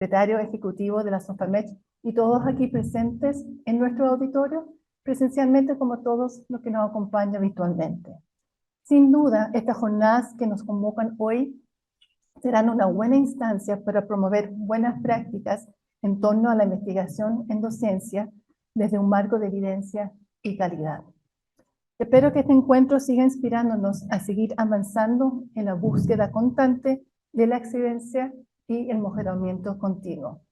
secretario ejecutivo de la SOFAMEC y todos aquí presentes en nuestro auditorio, presencialmente como todos los que nos acompañan virtualmente. Sin duda, estas jornadas que nos convocan hoy serán una buena instancia para promover buenas prácticas en torno a la investigación en docencia desde un marco de evidencia y calidad. Espero que este encuentro siga inspirándonos a seguir avanzando en la búsqueda constante de la excelencia y el mejoramiento continuo.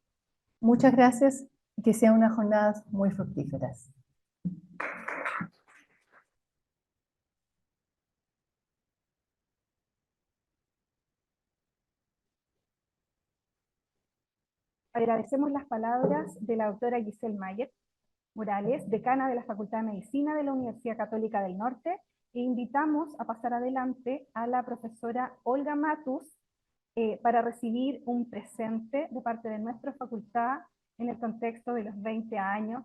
Muchas gracias y que sean unas jornadas muy fructíferas. Agradecemos las palabras de la doctora Giselle Mayer Morales, decana de la Facultad de Medicina de la Universidad Católica del Norte, e invitamos a pasar adelante a la profesora Olga Matus para recibir un presente de parte de nuestra facultad en el contexto de los 20 años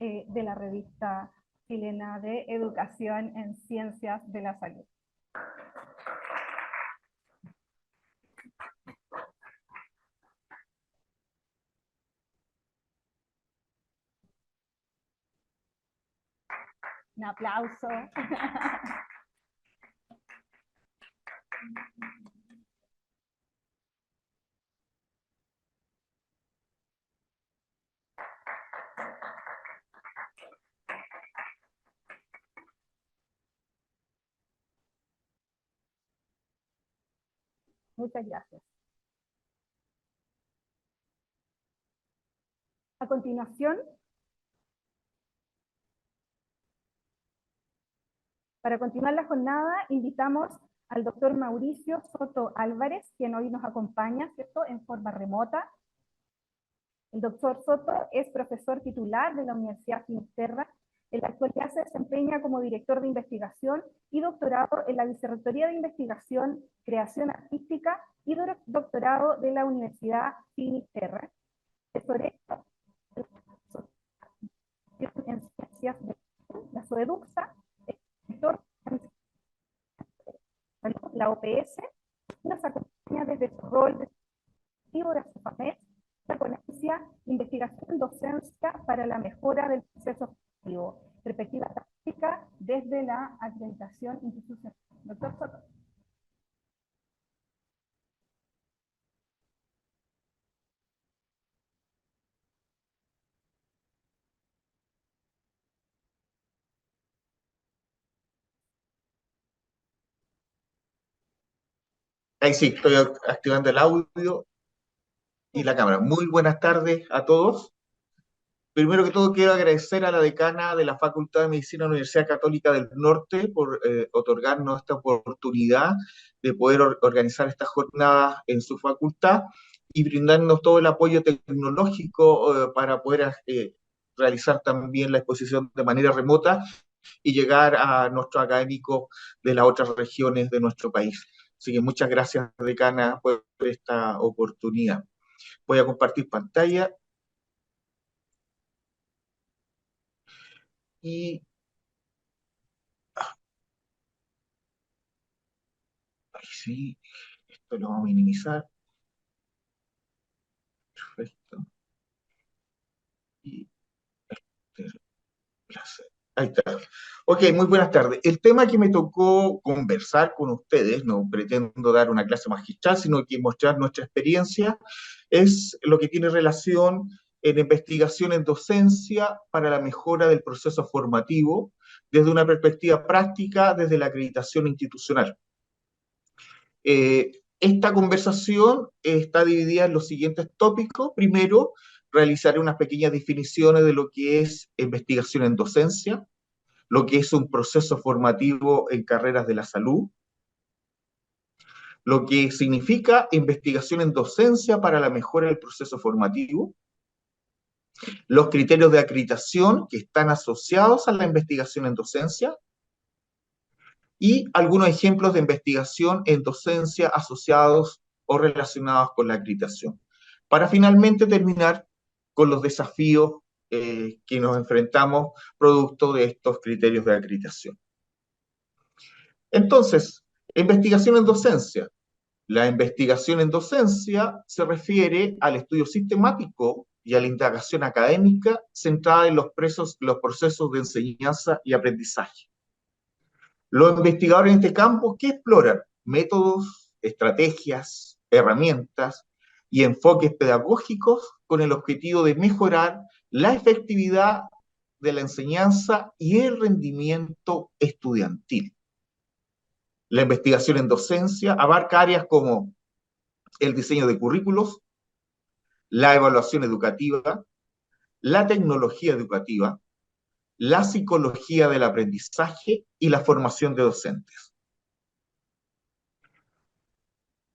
de la revista chilena de Educación en Ciencias de la Salud. Un aplauso. Muchas gracias. A continuación, para continuar la jornada, invitamos al doctor Mauricio Soto Álvarez, quien hoy nos acompaña, ¿cierto?, en forma remota. El doctor Soto es profesor titular de la Universidad Finisterra. En la actualidad se desempeña como director de investigación y doctorado en la Vicerrectoría de Investigación, Creación Artística y doctorado de la Universidad Finisterra. En ciencias de la SOEDUCSA, la OPS, nos acompaña desde su rol de de la SOFAMED, la ponencia Investigación en Docencia para la Mejora del Proceso Formativo, perspectiva práctica desde la acreditación institucional. Doctor Soto. Ahí sí, estoy activando el audio y la cámara. Muy buenas tardes a todos. Primero que todo, quiero agradecer a la decana de la Facultad de Medicina de la Universidad Católica del Norte por otorgarnos esta oportunidad de poder organizar estas jornadas en su facultad y brindarnos todo el apoyo tecnológico para poder realizar también la exposición de manera remota y llegar a nuestros académicos de las otras regiones de nuestro país. Así que muchas gracias, decana, por esta oportunidad. Voy a compartir pantalla. Y ahí sí, esto lo vamos a minimizar. Perfecto. Y ahí está. Ok, muy buenas tardes. El tema que me tocó conversar con ustedes, no pretendo dar una clase magistral, sino que mostrar nuestra experiencia, es lo que tiene relación en investigación en docencia para la mejora del proceso formativo, desde una perspectiva práctica, desde la acreditación institucional. Esta conversación está dividida en los siguientes tópicos. Primero, realizaré unas pequeñas definiciones de lo que es investigación en docencia, lo que es un proceso formativo en carreras de la salud, lo que significa investigación en docencia para la mejora del proceso formativo, los criterios de acreditación que están asociados a la investigación en docencia, y algunos ejemplos de investigación en docencia asociados o relacionados con la acreditación. Para finalmente terminar con los desafíos que nos enfrentamos producto de estos criterios de acreditación. Entonces, investigación en docencia. La investigación en docencia se refiere al estudio sistemático y a la indagación académica centrada en los procesos de enseñanza y aprendizaje. Los investigadores en este campo, ¿qué exploran? Métodos, estrategias, herramientas y enfoques pedagógicos con el objetivo de mejorar la efectividad de la enseñanza y el rendimiento estudiantil. La investigación en docencia abarca áreas como el diseño de currículos, la evaluación educativa, la tecnología educativa, la psicología del aprendizaje y la formación de docentes.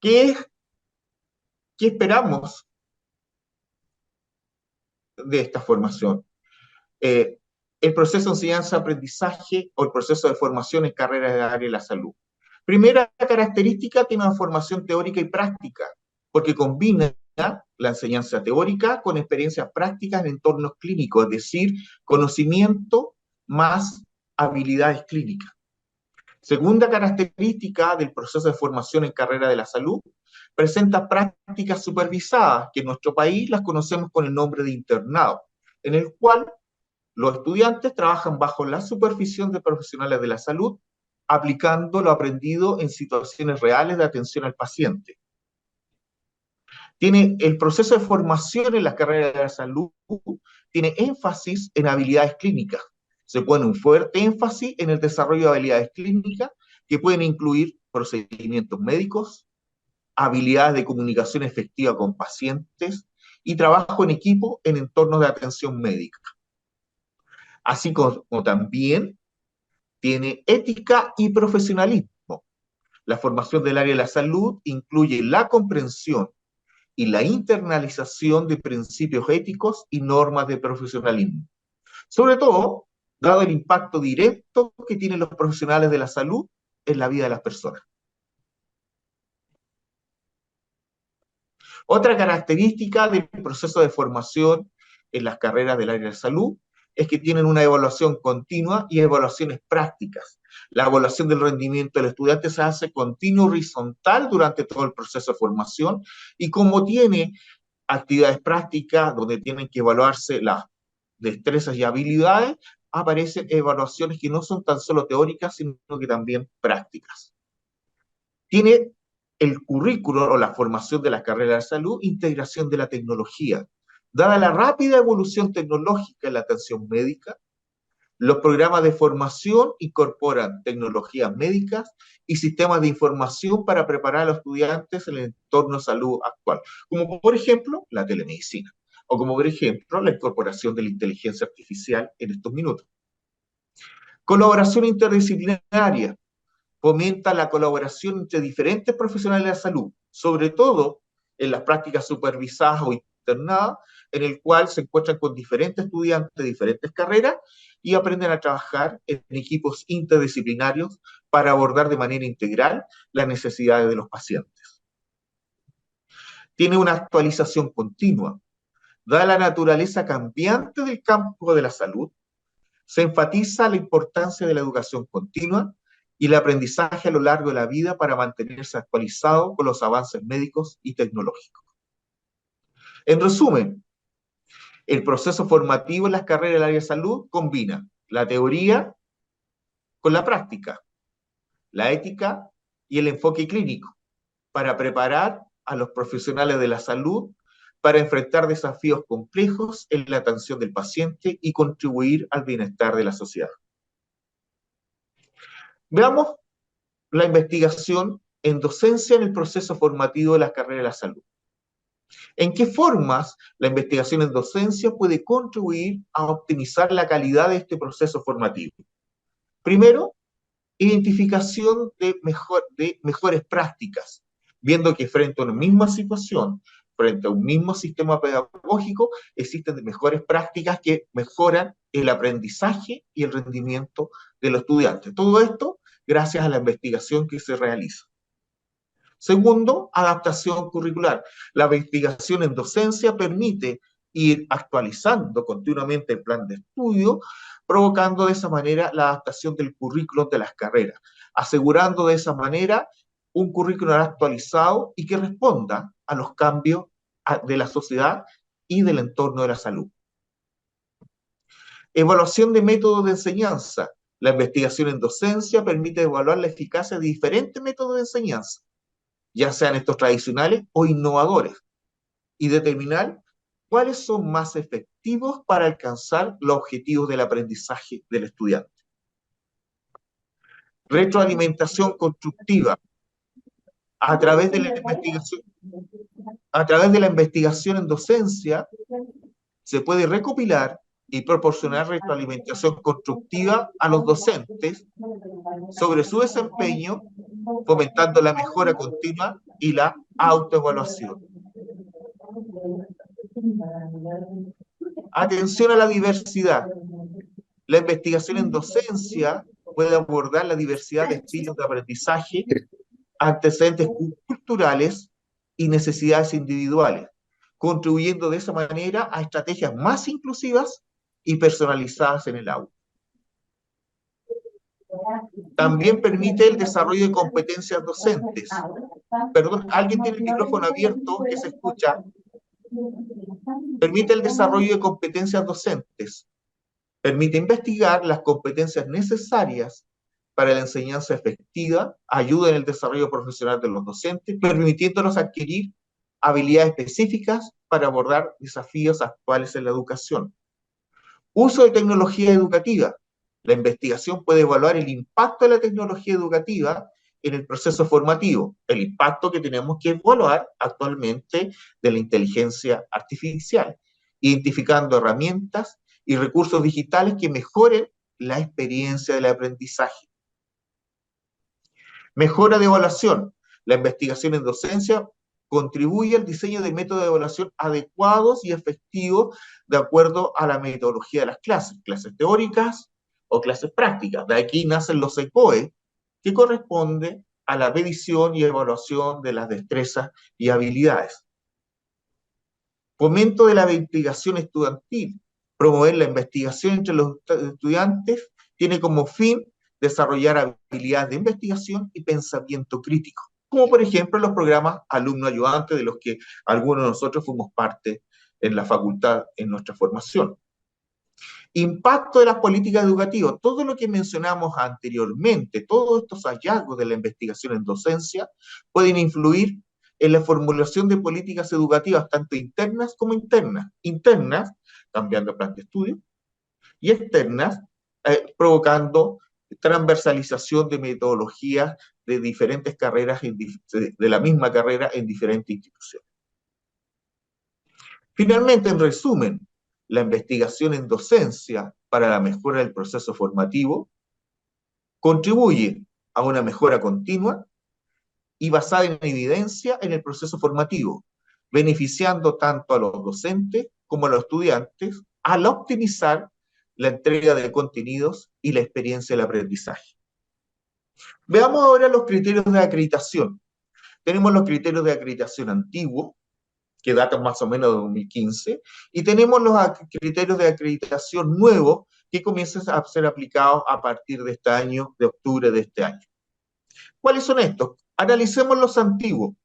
¿Qué esperamos de esta formación? El proceso de enseñanza-aprendizaje o el proceso de formación en carreras del área de la salud. Primera característica, tiene una formación teórica y práctica, porque combina la enseñanza teórica con experiencias prácticas en entornos clínicos, es decir, conocimiento más habilidades clínicas. Segunda característica del proceso de formación en carrera de la salud, presenta prácticas supervisadas, que en nuestro país las conocemos con el nombre de internado, en el cual los estudiantes trabajan bajo la supervisión de profesionales de la salud, aplicando lo aprendido en situaciones reales de atención al paciente. El proceso de formación en las carreras de la salud tiene énfasis en habilidades clínicas. Se pone un fuerte énfasis en el desarrollo de habilidades clínicas que pueden incluir procedimientos médicos, habilidades de comunicación efectiva con pacientes y trabajo en equipo en entornos de atención médica. Así como también tiene ética y profesionalismo. La formación del área de la salud incluye la comprensión y la internalización de principios éticos y normas de profesionalismo. Sobre todo, dado el impacto directo que tienen los profesionales de la salud en la vida de las personas. Otra característica del proceso de formación en las carreras del área de salud es que tienen una evaluación continua y evaluaciones prácticas. La evaluación del rendimiento del estudiante se hace continua horizontal durante todo el proceso de formación y como tiene actividades prácticas donde tienen que evaluarse las destrezas y habilidades, aparecen evaluaciones que no son tan solo teóricas, sino que también prácticas. Tiene el currículo o la formación de las carreras de salud, integración de la tecnología. Dada la rápida evolución tecnológica en la atención médica, los programas de formación incorporan tecnologías médicas y sistemas de información para preparar a los estudiantes en el entorno de salud actual, como por ejemplo la telemedicina, o como por ejemplo la incorporación de la inteligencia artificial en estos minutos. Colaboración interdisciplinaria. Fomenta la colaboración entre diferentes profesionales de la salud, sobre todo en las prácticas supervisadas o internadas, en el cual se encuentran con diferentes estudiantes de diferentes carreras y aprenden a trabajar en equipos interdisciplinarios para abordar de manera integral las necesidades de los pacientes. Tiene una actualización continua. Dada la naturaleza cambiante del campo de la salud, se enfatiza la importancia de la educación continua y el aprendizaje a lo largo de la vida para mantenerse actualizado con los avances médicos y tecnológicos. En resumen, el proceso formativo en las carreras del área de salud combina la teoría con la práctica, la ética y el enfoque clínico para preparar a los profesionales de la salud para enfrentar desafíos complejos en la atención del paciente y contribuir al bienestar de la sociedad. Veamos la investigación en docencia en el proceso formativo de las carreras de la salud. ¿En qué formas la investigación en docencia puede contribuir a optimizar la calidad de este proceso formativo? Primero, identificación de mejores prácticas, viendo que frente a una misma situación, frente a un mismo sistema pedagógico, existen mejores prácticas que mejoran el aprendizaje y el rendimiento de los estudiantes. Todo esto gracias a la investigación que se realiza. Segundo, adaptación curricular. La investigación en docencia permite ir actualizando continuamente el plan de estudio, provocando de esa manera la adaptación del currículo de las carreras, asegurando de esa manera un currículum actualizado y que responda a los cambios de la sociedad y del entorno de la salud. Evaluación de métodos de enseñanza. La investigación en docencia permite evaluar la eficacia de diferentes métodos de enseñanza, ya sean estos tradicionales o innovadores, y determinar cuáles son más efectivos para alcanzar los objetivos del aprendizaje del estudiante. Retroalimentación constructiva. A través de la investigación en docencia, se puede recopilar y proporcionar retroalimentación constructiva a los docentes sobre su desempeño, fomentando la mejora continua y la autoevaluación. Atención a la diversidad. La investigación en docencia puede abordar la diversidad de estilos de aprendizaje, antecedentes culturales y necesidades individuales, contribuyendo de esa manera a estrategias más inclusivas y personalizadas en el aula. También permite el desarrollo de competencias docentes. Perdón, alguien tiene el micrófono abierto que se escucha. Permite el desarrollo de competencias docentes. Permite investigar las competencias necesarias para la enseñanza efectiva, ayuda en el desarrollo profesional de los docentes, permitiéndolos adquirir habilidades específicas para abordar desafíos actuales en la educación. Uso de tecnología educativa. La investigación puede evaluar el impacto de la tecnología educativa en el proceso formativo, el impacto que tenemos que evaluar actualmente de la inteligencia artificial, identificando herramientas y recursos digitales que mejoren la experiencia del aprendizaje. Mejora de evaluación. La investigación en docencia contribuye al diseño de métodos de evaluación adecuados y efectivos de acuerdo a la metodología de las clases teóricas o clases prácticas. De aquí nacen los ECOE, que corresponde a la medición y evaluación de las destrezas y habilidades. Fomento de la investigación estudiantil. Promover la investigación entre los estudiantes tiene como fin desarrollar habilidades de investigación y pensamiento crítico, como por ejemplo los programas Alumno Ayudante, de los que algunos de nosotros fuimos parte en la facultad en nuestra formación. Impacto de las políticas educativas. Todo lo que mencionamos anteriormente, todos estos hallazgos de la investigación en docencia pueden influir en la formulación de políticas educativas, tanto internas como externas. Internas, cambiando plan de estudio, y externas, provocando transversalización de metodologías de diferentes carreras, de la misma carrera en diferentes instituciones. Finalmente, en resumen, la investigación en docencia para la mejora del proceso formativo contribuye a una mejora continua y basada en evidencia en el proceso formativo, beneficiando tanto a los docentes como a los estudiantes al optimizar la entrega de contenidos y la experiencia del aprendizaje. Veamos ahora los criterios de acreditación. Tenemos los criterios de acreditación antiguos, que datan más o menos de 2015, y tenemos los criterios de acreditación nuevos que comienzan a ser aplicados a partir de este año, de octubre de este año. ¿Cuáles son estos? Analicemos los antiguos.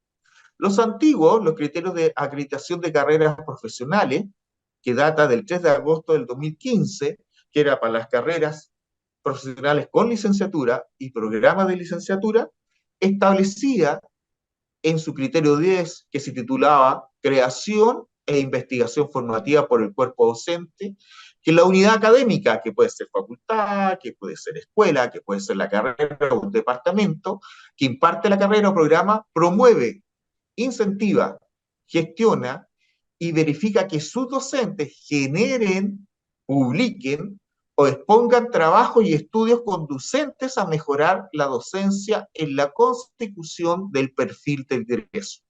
Los antiguos, los criterios de acreditación de carreras profesionales, que data del 3 de agosto del 2015, que era para las carreras profesionales con licenciatura y programas de licenciatura, establecía en su criterio 10, que se titulaba Creación e Investigación Formativa por el Cuerpo Docente, que la unidad académica, que puede ser facultad, que puede ser escuela, que puede ser la carrera o un departamento, que imparte la carrera o programa, promueve, incentiva, gestiona y verifica que sus docentes generen, publiquen o expongan trabajos y estudios conducentes a mejorar la docencia en la constitución del perfil de ingreso.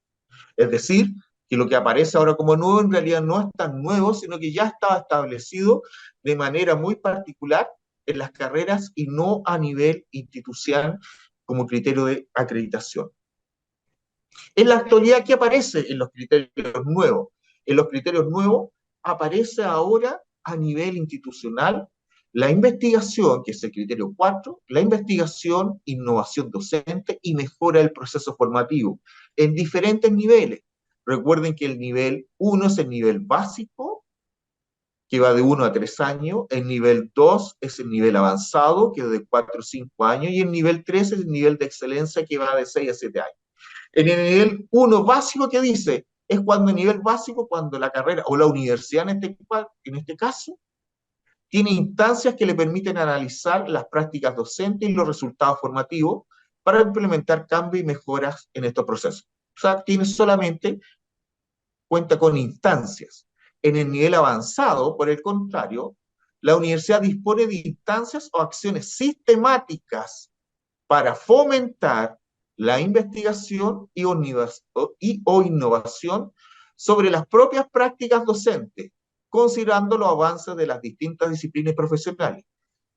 Es decir, que lo que aparece ahora como nuevo en realidad no es tan nuevo, sino que ya estaba establecido de manera muy particular en las carreras y no a nivel institucional como criterio de acreditación. En la actualidad, ¿qué aparece en los criterios nuevos? En los criterios nuevos aparece ahora a nivel institucional la investigación, que es el criterio 4, la investigación, innovación docente y mejora del proceso formativo en diferentes niveles. Recuerden que el nivel 1 es el nivel básico, que va de 1 a 3 años, el nivel 2 es el nivel avanzado, que es de 4 a 5 años, y el nivel 3 es el nivel de excelencia, que va de 6 a 7 años. En el nivel 1 básico, ¿qué dice? Es cuando el nivel básico, cuando la carrera, o la universidad en este caso, tiene instancias que le permiten analizar las prácticas docentes y los resultados formativos para implementar cambios y mejoras en estos procesos. O sea, cuenta con instancias. En el nivel avanzado, por el contrario, la universidad dispone de instancias o acciones sistemáticas para fomentar la investigación o innovación sobre las propias prácticas docentes, considerando los avances de las distintas disciplinas profesionales.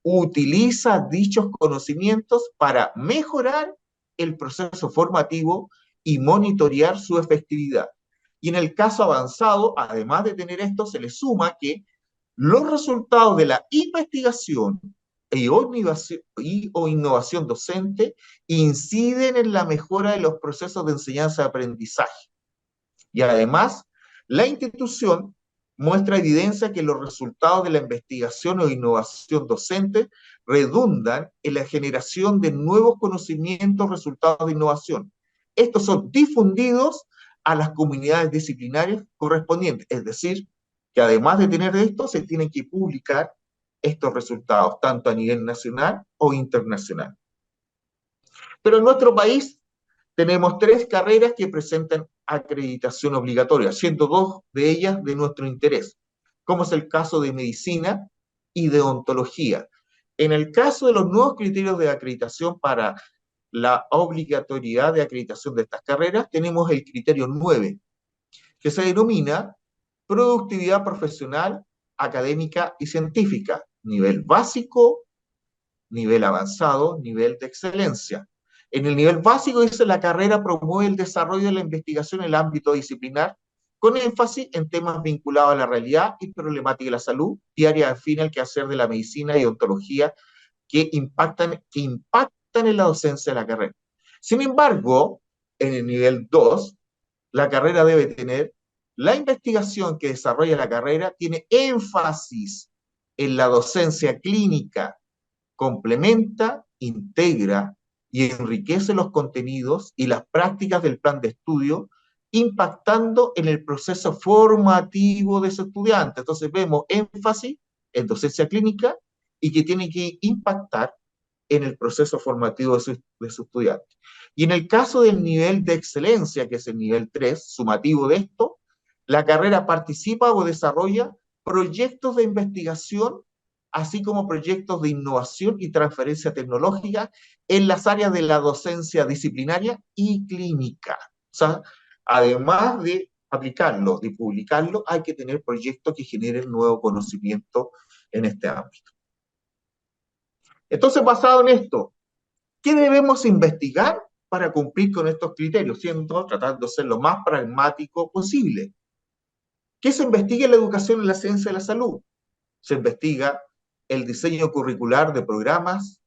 Utiliza dichos conocimientos para mejorar el proceso formativo y monitorear su efectividad. Y en el caso avanzado, además de tener esto, se le suma que los resultados de la investigación o innovación docente inciden en la mejora de los procesos de enseñanza y aprendizaje. Y además, la institución muestra evidencia que los resultados de la investigación o innovación docente redundan en la generación de nuevos conocimientos, resultados de innovación. Estos son difundidos a las comunidades disciplinarias correspondientes, es decir, que además de tener esto, se tienen que publicar estos resultados, tanto a nivel nacional o internacional. Pero en nuestro país tenemos 3 carreras que presentan acreditación obligatoria, siendo 2 de ellas de nuestro interés, como es el caso de medicina y de odontología. En el caso de los nuevos criterios de acreditación para la obligatoriedad de acreditación de estas carreras, tenemos el criterio 9, que se denomina productividad profesional, académica y científica, nivel básico, nivel avanzado, nivel de excelencia. En el nivel básico dice la carrera promueve el desarrollo de la investigación en el ámbito disciplinar, con énfasis en temas vinculados a la realidad y problemática de la salud y áreas afines al quehacer de la medicina y odontología que impactan en la docencia de la carrera. Sin embargo, en el nivel 2, la carrera debe tener la investigación que desarrolla la carrera, tiene énfasis en la docencia clínica, complementa, integra y enriquece los contenidos y las prácticas del plan de estudio, impactando en el proceso formativo de ese estudiante. Entonces vemos énfasis en docencia clínica y que tiene que impactar en el proceso formativo de su estudiante. Y en el caso del nivel de excelencia, que es el nivel 3, sumativo de esto, la carrera participa o desarrolla proyectos de investigación, así como proyectos de innovación y transferencia tecnológica en las áreas de la docencia disciplinaria y clínica. O sea, además de aplicarlo, de publicarlo, hay que tener proyectos que generen nuevo conocimiento en este ámbito. Entonces, basado en esto, ¿qué debemos investigar para cumplir con estos criterios, tratando de ser lo más pragmático posible? ¿Qué se investiga en la educación en la ciencia de la salud? Se investiga el diseño curricular de programas,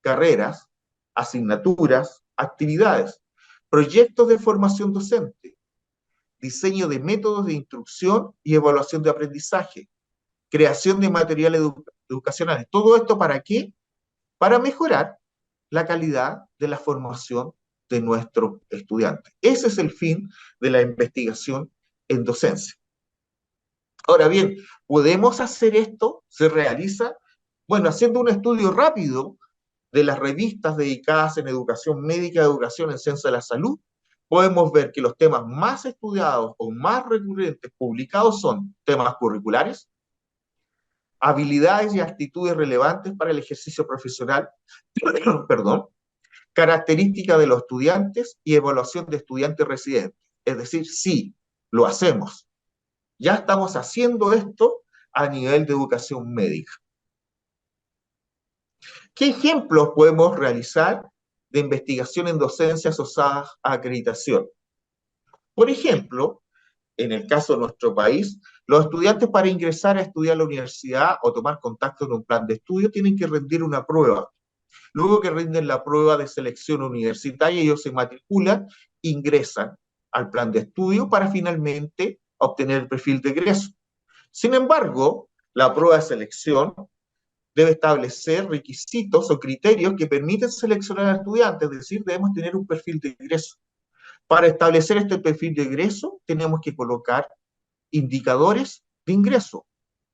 carreras, asignaturas, actividades, proyectos de formación docente, diseño de métodos de instrucción y evaluación de aprendizaje, creación de materiales educacionales. ¿Todo esto para qué? Para mejorar la calidad de la formación de nuestros estudiantes. Ese es el fin de la investigación en docencia. Ahora bien, ¿podemos hacer esto? ¿Se realiza? Bueno, haciendo un estudio rápido de las revistas dedicadas en educación médica, educación en ciencia de la salud, podemos ver que los temas más estudiados o más recurrentes publicados son temas curriculares, habilidades y actitudes relevantes para el ejercicio profesional, perdón, características de los estudiantes y evaluación de estudiantes residentes. Es decir, sí, lo hacemos. Ya estamos haciendo esto a nivel de educación médica. ¿Qué ejemplos podemos realizar de investigación en docencia asociadas a acreditación? Por ejemplo, en el caso de nuestro país, Los estudiantes para ingresar a estudiar a la universidad o tomar contacto en un plan de estudio tienen que rendir una prueba. Luego que rinden la prueba de selección universitaria, ellos se matriculan, ingresan al plan de estudio para finalmente obtener el perfil de egreso. Sin embargo, la prueba de selección debe establecer requisitos o criterios que permiten seleccionar a estudiantes, es decir, debemos tener un perfil de ingreso. Para establecer este perfil de ingreso, tenemos que colocar indicadores de ingreso,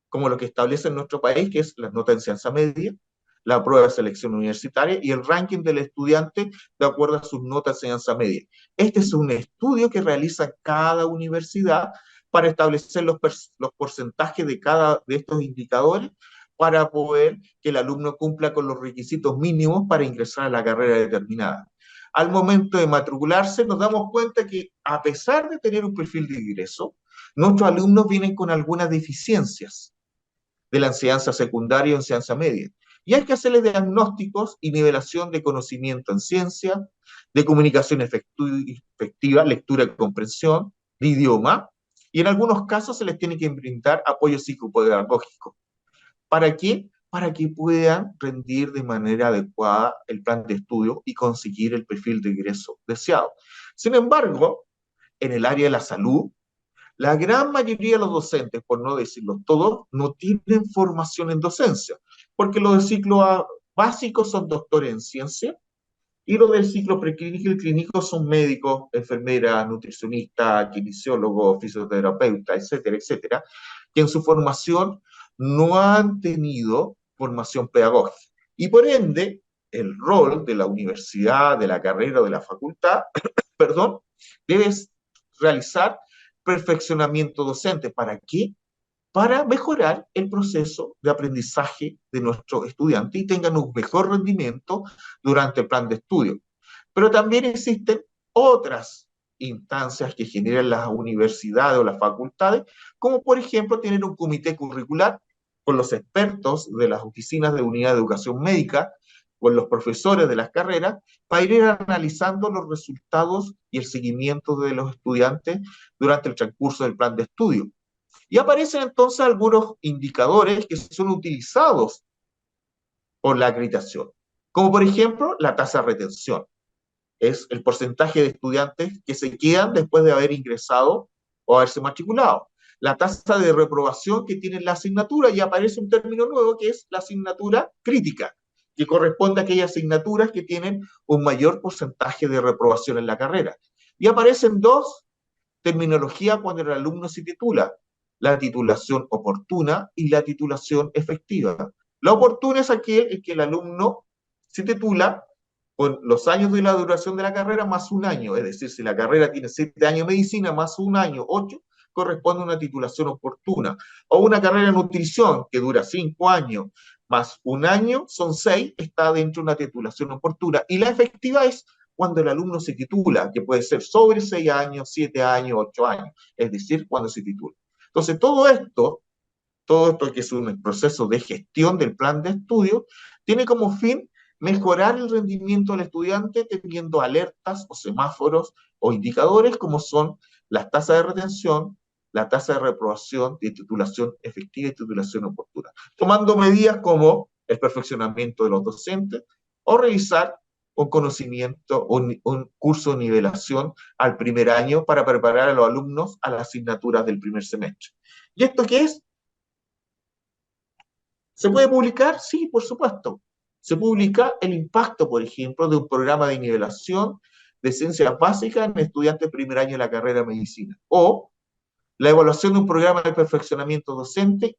como lo que establece en nuestro país, que es la nota de enseñanza media, la prueba de selección universitaria y el ranking del estudiante de acuerdo a sus notas de enseñanza media. Este es un estudio que realiza cada universidad para establecer los porcentajes de cada de estos indicadores para poder que el alumno cumpla con los requisitos mínimos para ingresar a la carrera determinada. Al momento de matricularse nos damos cuenta que a pesar de tener un perfil de ingreso, nuestros alumnos vienen con algunas deficiencias de la enseñanza secundaria o enseñanza media. Y hay que hacerles diagnósticos y nivelación de conocimiento en ciencia, de comunicación efectiva, lectura y comprensión, de idioma, y en algunos casos se les tiene que brindar apoyo psicopedagógico. ¿Para qué? Para que puedan rendir de manera adecuada el plan de estudio y conseguir el perfil de ingreso deseado. Sin embargo, en el área de la salud, la gran mayoría de los docentes, por no decirlo todos, no tienen formación en docencia, porque los del ciclo básico son doctores en ciencia y los del ciclo preclínico y clínico son médicos, enfermeras, nutricionistas, kinesiólogos, fisioterapeutas, etcétera, etcétera, que en su formación no han tenido formación pedagógica. Y por ende, el rol de la universidad, de la carrera o de la facultad, perdón, debe realizar perfeccionamiento docente. ¿Para qué? Para mejorar el proceso de aprendizaje de nuestros estudiantes y tengan un mejor rendimiento durante el plan de estudio. Pero también existen otras instancias que generan las universidades o las facultades, como por ejemplo tener un comité curricular con los expertos de las oficinas de unidad de educación médica, con los profesores de las carreras, para ir analizando los resultados y el seguimiento de los estudiantes durante el transcurso del plan de estudio. Y aparecen entonces algunos indicadores que son utilizados por la acreditación, como por ejemplo la tasa de retención. Es el porcentaje de estudiantes que se quedan después de haber ingresado o haberse matriculado. La tasa de reprobación que tiene la asignatura, y aparece un término nuevo que es la asignatura crítica, que corresponde a aquellas asignaturas que tienen un mayor porcentaje de reprobación en la carrera. Y aparecen dos terminologías cuando el alumno se titula: la titulación oportuna y la titulación efectiva. La oportuna es aquel en que el alumno se titula con los años de la duración de la carrera más un año, es decir, si la carrera tiene 7 años de medicina más un año, 8, corresponde a una titulación oportuna. O una carrera de nutrición que dura 5 años más un año, son 6, está dentro de una titulación oportuna. Y la efectiva es cuando el alumno se titula, que puede ser sobre 6 años, 7 años, 8 años, es decir, cuando se titula. Entonces, todo esto que es un proceso de gestión del plan de estudio, tiene como fin mejorar el rendimiento del estudiante teniendo alertas o semáforos o indicadores como son las tasas de retención, la tasa de reprobación, de titulación efectiva y titulación oportuna, tomando medidas como el perfeccionamiento de los docentes o realizar un conocimiento, un curso de nivelación al primer año para preparar a los alumnos a las asignaturas del primer semestre. ¿Y esto qué es? ¿Se puede publicar? Sí, por supuesto. Se publica el impacto, por ejemplo, de un programa de nivelación de ciencias básicas en estudiantes de primer año de la carrera de medicina. O la evaluación de un programa de perfeccionamiento docente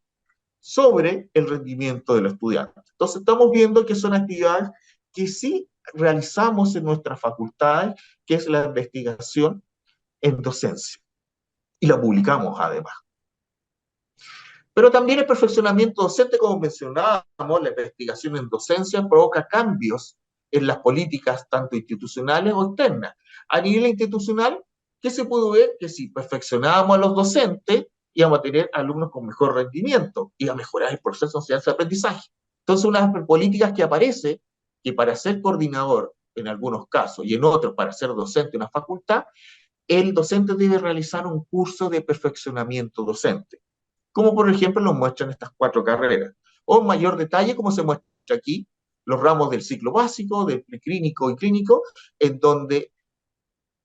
sobre el rendimiento de los estudiantes. Entonces, estamos viendo que son actividades que sí realizamos en nuestras facultades, que es la investigación en docencia. Y la publicamos además. Pero también el perfeccionamiento docente, como mencionábamos, la investigación en docencia provoca cambios en las políticas tanto institucionales o externas. A nivel institucional, ¿qué se pudo ver? Que si perfeccionábamos a los docentes, íbamos a tener alumnos con mejor rendimiento, iba a mejorar el proceso de enseñanza-aprendizaje. Entonces, una de las políticas que aparece, que para ser coordinador en algunos casos y en otros para ser docente en una facultad, el docente debe realizar un curso de perfeccionamiento docente. como por ejemplo lo muestran estas 4 carreras, o en mayor detalle, como se muestra aquí, los ramos del ciclo básico, del preclínico y clínico, en donde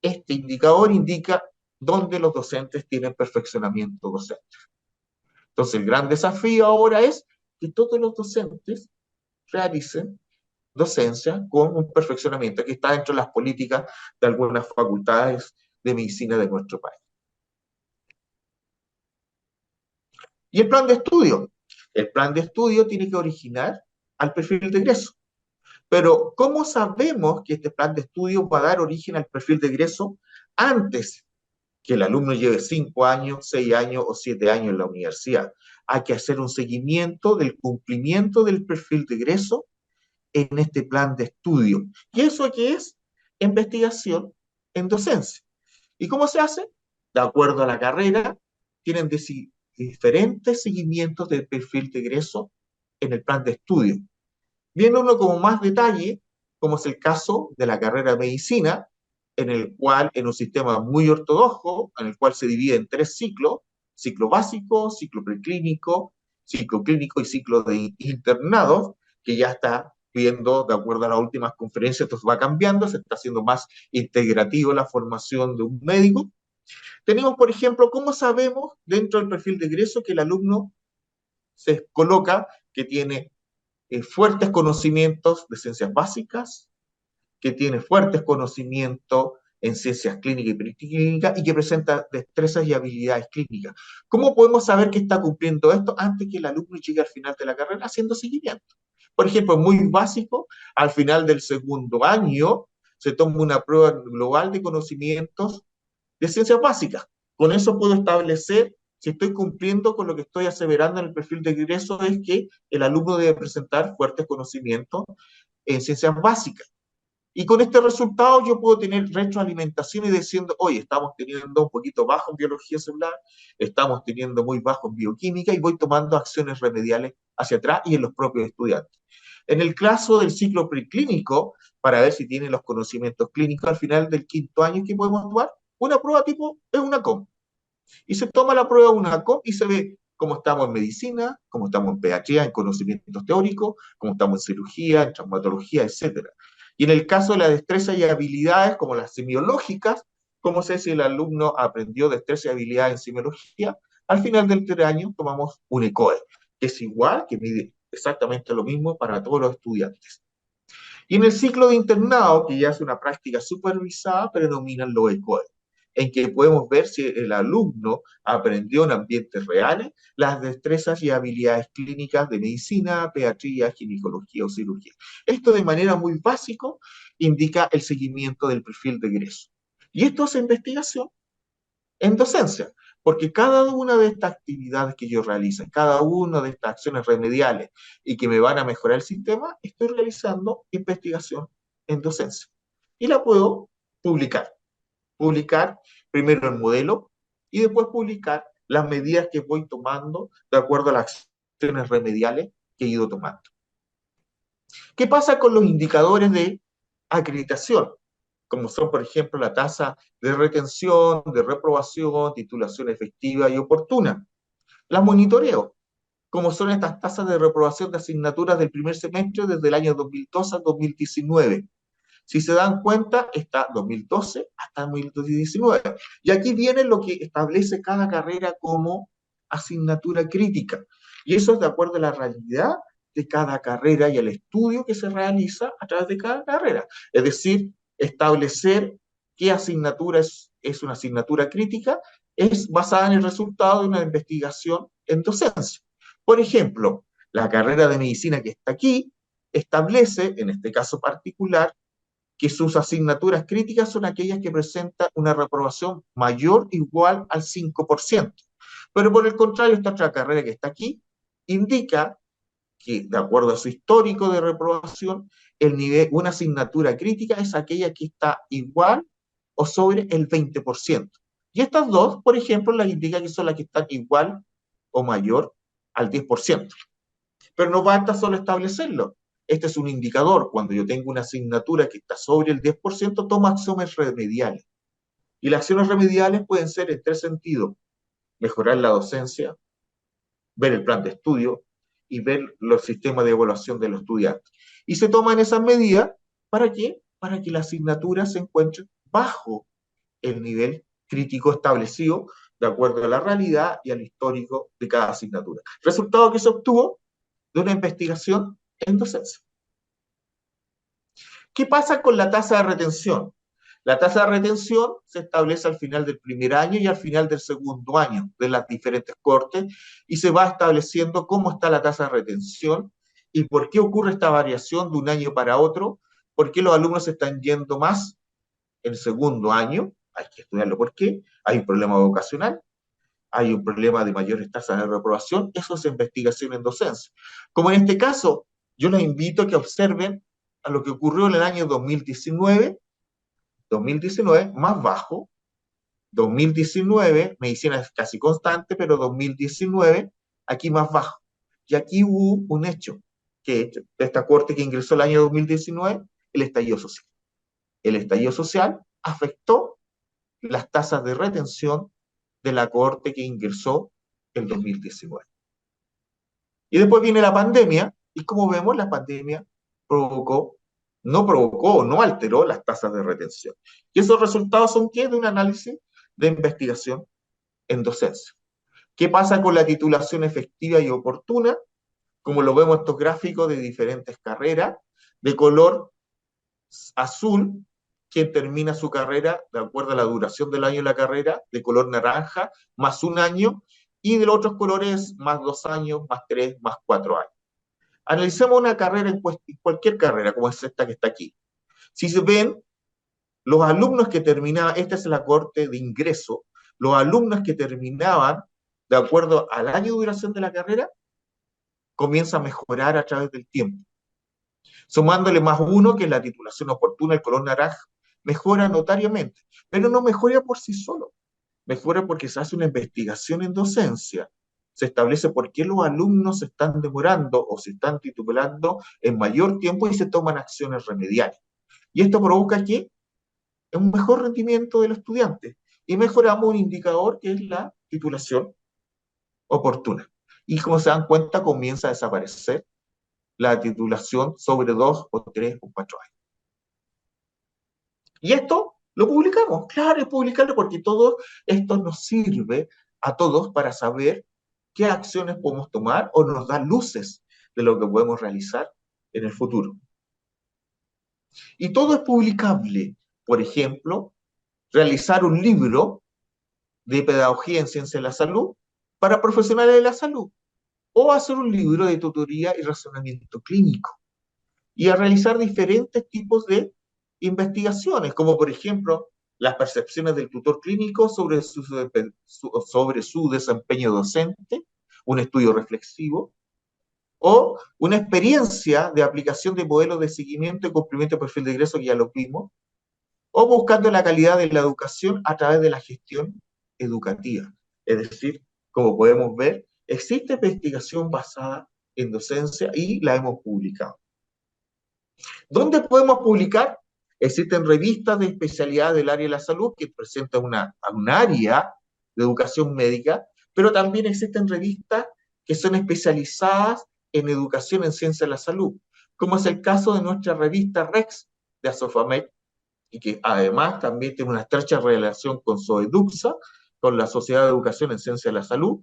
este indicador indica dónde los docentes tienen perfeccionamiento docente. Entonces, el gran desafío ahora es que todos los docentes realicen docencia con un perfeccionamiento que está dentro de las políticas de algunas facultades de medicina de nuestro país. Y el plan de estudio. El plan de estudio tiene que originar al perfil de egreso. Pero, ¿cómo sabemos que este plan de estudio va a dar origen al perfil de egreso antes que el alumno lleve 5 años, 6 años o 7 años en la universidad? Hay que hacer un seguimiento del cumplimiento del perfil de egreso en este plan de estudio. ¿Y eso qué es? Investigación en docencia. ¿Y cómo se hace? De acuerdo a la carrera, tienen diferentes seguimientos del perfil de egreso en el plan de estudio. Viene uno como más detalle, como es el caso de la carrera de medicina, en el cual, en un sistema muy ortodoxo, en el cual se divide en 3 ciclos: ciclo básico, ciclo preclínico, ciclo clínico y ciclo de internados, que ya está viendo, de acuerdo a las últimas conferencias, esto va cambiando, se está haciendo más integrativo la formación de un médico. Tenemos, por ejemplo, cómo sabemos dentro del perfil de egreso que el alumno se coloca que tiene fuertes conocimientos de ciencias básicas, que tiene fuertes conocimientos en ciencias clínicas y preclínicas y que presenta destrezas y habilidades clínicas. ¿Cómo podemos saber que está cumpliendo esto antes que el alumno llegue al final de la carrera haciendo seguimiento? Por ejemplo, muy básico, al final del segundo año se toma una prueba global de conocimientos de ciencias básicas. Con eso puedo establecer si estoy cumpliendo con lo que estoy aseverando en el perfil de egreso, es que el alumno debe presentar fuertes conocimientos en ciencias básicas. Y con este resultado yo puedo tener retroalimentación y diciendo, oye, estamos teniendo un poquito bajo en biología celular, estamos teniendo muy bajo en bioquímica, y voy tomando acciones remediales hacia atrás y en los propios estudiantes. En el caso del ciclo preclínico, para ver si tienen los conocimientos clínicos al final del 5.º año, ¿qué podemos tomar? Una prueba tipo es una COM. Y se toma la prueba una COM y se ve cómo estamos en medicina, cómo estamos en pediatría, en conocimientos teóricos, cómo estamos en cirugía, en traumatología, etc. Y en el caso de las destrezas y habilidades, como las semiológicas, cómo sé si el alumno aprendió destrezas y habilidades en semiología, al final del 3 año tomamos un ECOE, que es igual, que mide exactamente lo mismo para todos los estudiantes. Y en el ciclo de internado, que ya es una práctica supervisada, predominan los ECOE, en que podemos ver si el alumno aprendió en ambientes reales las destrezas y habilidades clínicas de medicina, pediatría, ginecología o cirugía. Esto de manera muy básica indica el seguimiento del perfil de egreso. Y esto es investigación en docencia, porque cada una de estas actividades que yo realizo, cada una de estas acciones remediales y que me van a mejorar el sistema, estoy realizando investigación en docencia. Y la puedo publicar. Publicar primero el modelo y después publicar las medidas que voy tomando de acuerdo a las acciones remediales que he ido tomando. ¿Qué pasa con los indicadores de acreditación? Como son, por ejemplo, la tasa de retención, de reprobación, titulación efectiva y oportuna. Las monitoreo, como son estas tasas de reprobación de asignaturas del primer semestre desde el año 2012 al 2019. Si se dan cuenta, está 2012 hasta 2019. Y aquí viene lo que establece cada carrera como asignatura crítica. Y eso es de acuerdo a la realidad de cada carrera y el estudio que se realiza a través de cada carrera. Es decir, establecer qué asignatura es una asignatura crítica es basada en el resultado de una investigación en docencia. Por ejemplo, la carrera de medicina que está aquí establece, en este caso particular, que sus asignaturas críticas son aquellas que presentan una reprobación mayor o igual al 5%. Pero por el contrario, esta otra carrera que está aquí indica que, de acuerdo a su histórico de reprobación, el nivel, una asignatura crítica es aquella que está igual o sobre el 20%. Y estas dos, por ejemplo, las indica que son las que están igual o mayor al 10%. Pero no basta solo establecerlo. Este es un indicador. Cuando yo tengo una asignatura que está sobre el 10%, toma acciones remediales. Y las acciones remediales pueden ser en 3 sentidos: mejorar la docencia, ver el plan de estudio y ver los sistemas de evaluación de los estudiantes. Y se toman esas medidas, ¿para qué? Para que la asignatura se encuentre bajo el nivel crítico establecido de acuerdo a la realidad y al histórico de cada asignatura. Resultado que se obtuvo de una investigación en docencia. ¿Qué pasa con la tasa de retención? La tasa de retención se establece al final del primer año y al final del segundo año de las diferentes cortes y se va estableciendo cómo está la tasa de retención y por qué ocurre esta variación de un año para otro, por qué los alumnos se están yendo más en el segundo año, hay que estudiarlo por qué, hay un problema vocacional, hay un problema de mayores tasas de reprobación, eso es investigación en docencia. Como en este caso, yo les invito a que observen a lo que ocurrió en el año 2019, más bajo, 2019, medicina es casi constante, pero 2019, aquí más bajo. Y aquí hubo un hecho, que de esta corte que ingresó el año 2019, el estallido social. El estallido social afectó las tasas de retención de la cohorte que ingresó el 2019. Y después viene la pandemia, y como vemos, la pandemia no alteró las tasas de retención. Y esos resultados son ¿qué? De un análisis de investigación en docencia. ¿Qué pasa con la titulación efectiva y oportuna? Como lo vemos en estos gráficos de diferentes carreras, de color azul, quien termina su carrera de acuerdo a la duración del año de la carrera, de color naranja, más un año, y de los otros colores, más 2 años, más 3, más 4 años. Analicemos una carrera en cualquier carrera, como es esta que está aquí. Si se ven, los alumnos que terminaban, esta es la corte de ingreso, los alumnos que terminaban de acuerdo al año de duración de la carrera, comienza a mejorar a través del tiempo. Sumándole más uno, que es la titulación oportuna, el color naranja, mejora notoriamente, pero no mejora por sí solo, mejora porque se hace una investigación en docencia, se establece por qué los alumnos se están demorando o se están titulando en mayor tiempo y se toman acciones remediales. Y esto provoca que un mejor rendimiento de los estudiantes y mejoramos un indicador que es la titulación oportuna. Y como se dan cuenta, comienza a desaparecer la titulación sobre 2 o 3 o 4 años. Y esto lo publicamos, claro, es publicarlo porque todo esto nos sirve a todos para saber qué acciones podemos tomar o nos da luces de lo que podemos realizar en el futuro. Y todo es publicable. Por ejemplo, realizar un libro de pedagogía en ciencia de la salud para profesionales de la salud, o hacer un libro de tutoría y razonamiento clínico, y a realizar diferentes tipos de investigaciones, como por ejemplo las percepciones del tutor clínico sobre su desempeño docente, un estudio reflexivo, o una experiencia de aplicación de modelos de seguimiento y cumplimiento de perfil de ingreso, que ya lo vimos, o buscando la calidad de la educación a través de la gestión educativa. Es decir, como podemos ver, existe investigación basada en docencia y la hemos publicado. ¿Dónde podemos publicar? Existen revistas de especialidad del área de la salud que presentan un área de educación médica, pero también existen revistas que son especializadas en educación en ciencia de la salud, como es el caso de nuestra revista REX de Asofamed, y que además también tiene una estrecha relación con SOEDUCSA, con la Sociedad de Educación en Ciencia de la Salud,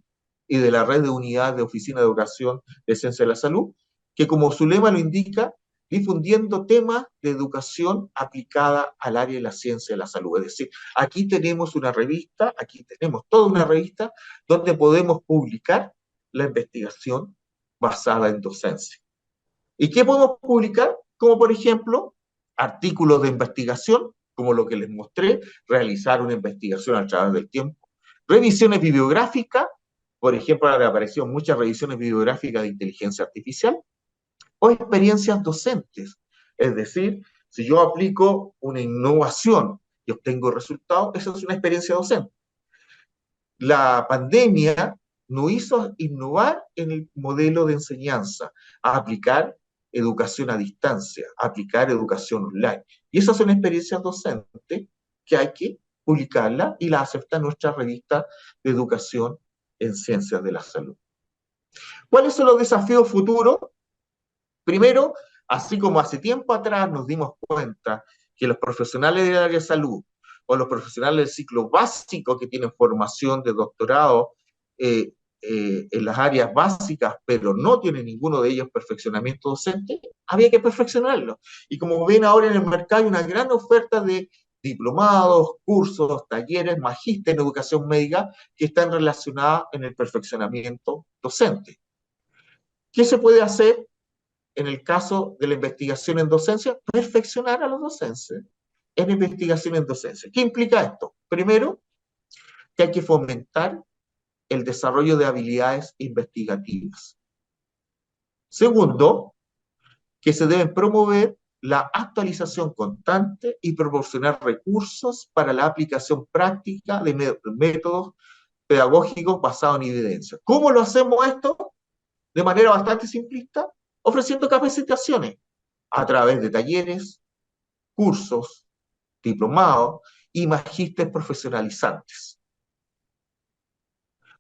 y de la Red de Unidades de Oficina de Educación de Ciencia de la Salud, que como su lema lo indica, difundiendo temas de educación aplicada al área de la ciencia de la salud. Es decir, aquí tenemos una revista, aquí tenemos toda una revista donde podemos publicar la investigación basada en docencia. ¿Y qué podemos publicar? Como por ejemplo, artículos de investigación, como lo que les mostré, realizar una investigación a través del tiempo, revisiones bibliográficas, por ejemplo, han aparecido muchas revisiones bibliográficas de inteligencia artificial, o experiencias docentes. Es decir, si yo aplico una innovación y obtengo resultados, esa es una experiencia docente. La pandemia nos hizo innovar en el modelo de enseñanza, a aplicar educación a distancia, a aplicar educación online. Y esas son experiencias docentes que hay que publicarlas y las acepta nuestra revista de educación en ciencias de la salud. ¿Cuáles son los desafíos futuros? Primero, así como hace tiempo atrás nos dimos cuenta que los profesionales del área de salud o los profesionales del ciclo básico que tienen formación de doctorado eh, en las áreas básicas, pero no tienen ninguno de ellos perfeccionamiento docente, había que perfeccionarlo. Y como ven ahora en el mercado hay una gran oferta de diplomados, cursos, talleres, magíster en educación médica que están relacionados en el perfeccionamiento docente. ¿Qué se puede hacer en el caso de la investigación en docencia? Perfeccionar a los docentes en investigación en docencia. ¿Qué implica esto? Primero, que hay que fomentar el desarrollo de habilidades investigativas. Segundo, que se deben promover la actualización constante y proporcionar recursos para la aplicación práctica de métodos pedagógicos basados en evidencia. ¿Cómo lo hacemos esto? De manera bastante simplista, ofreciendo capacitaciones a través de talleres, cursos, diplomados y magísteres profesionalizantes,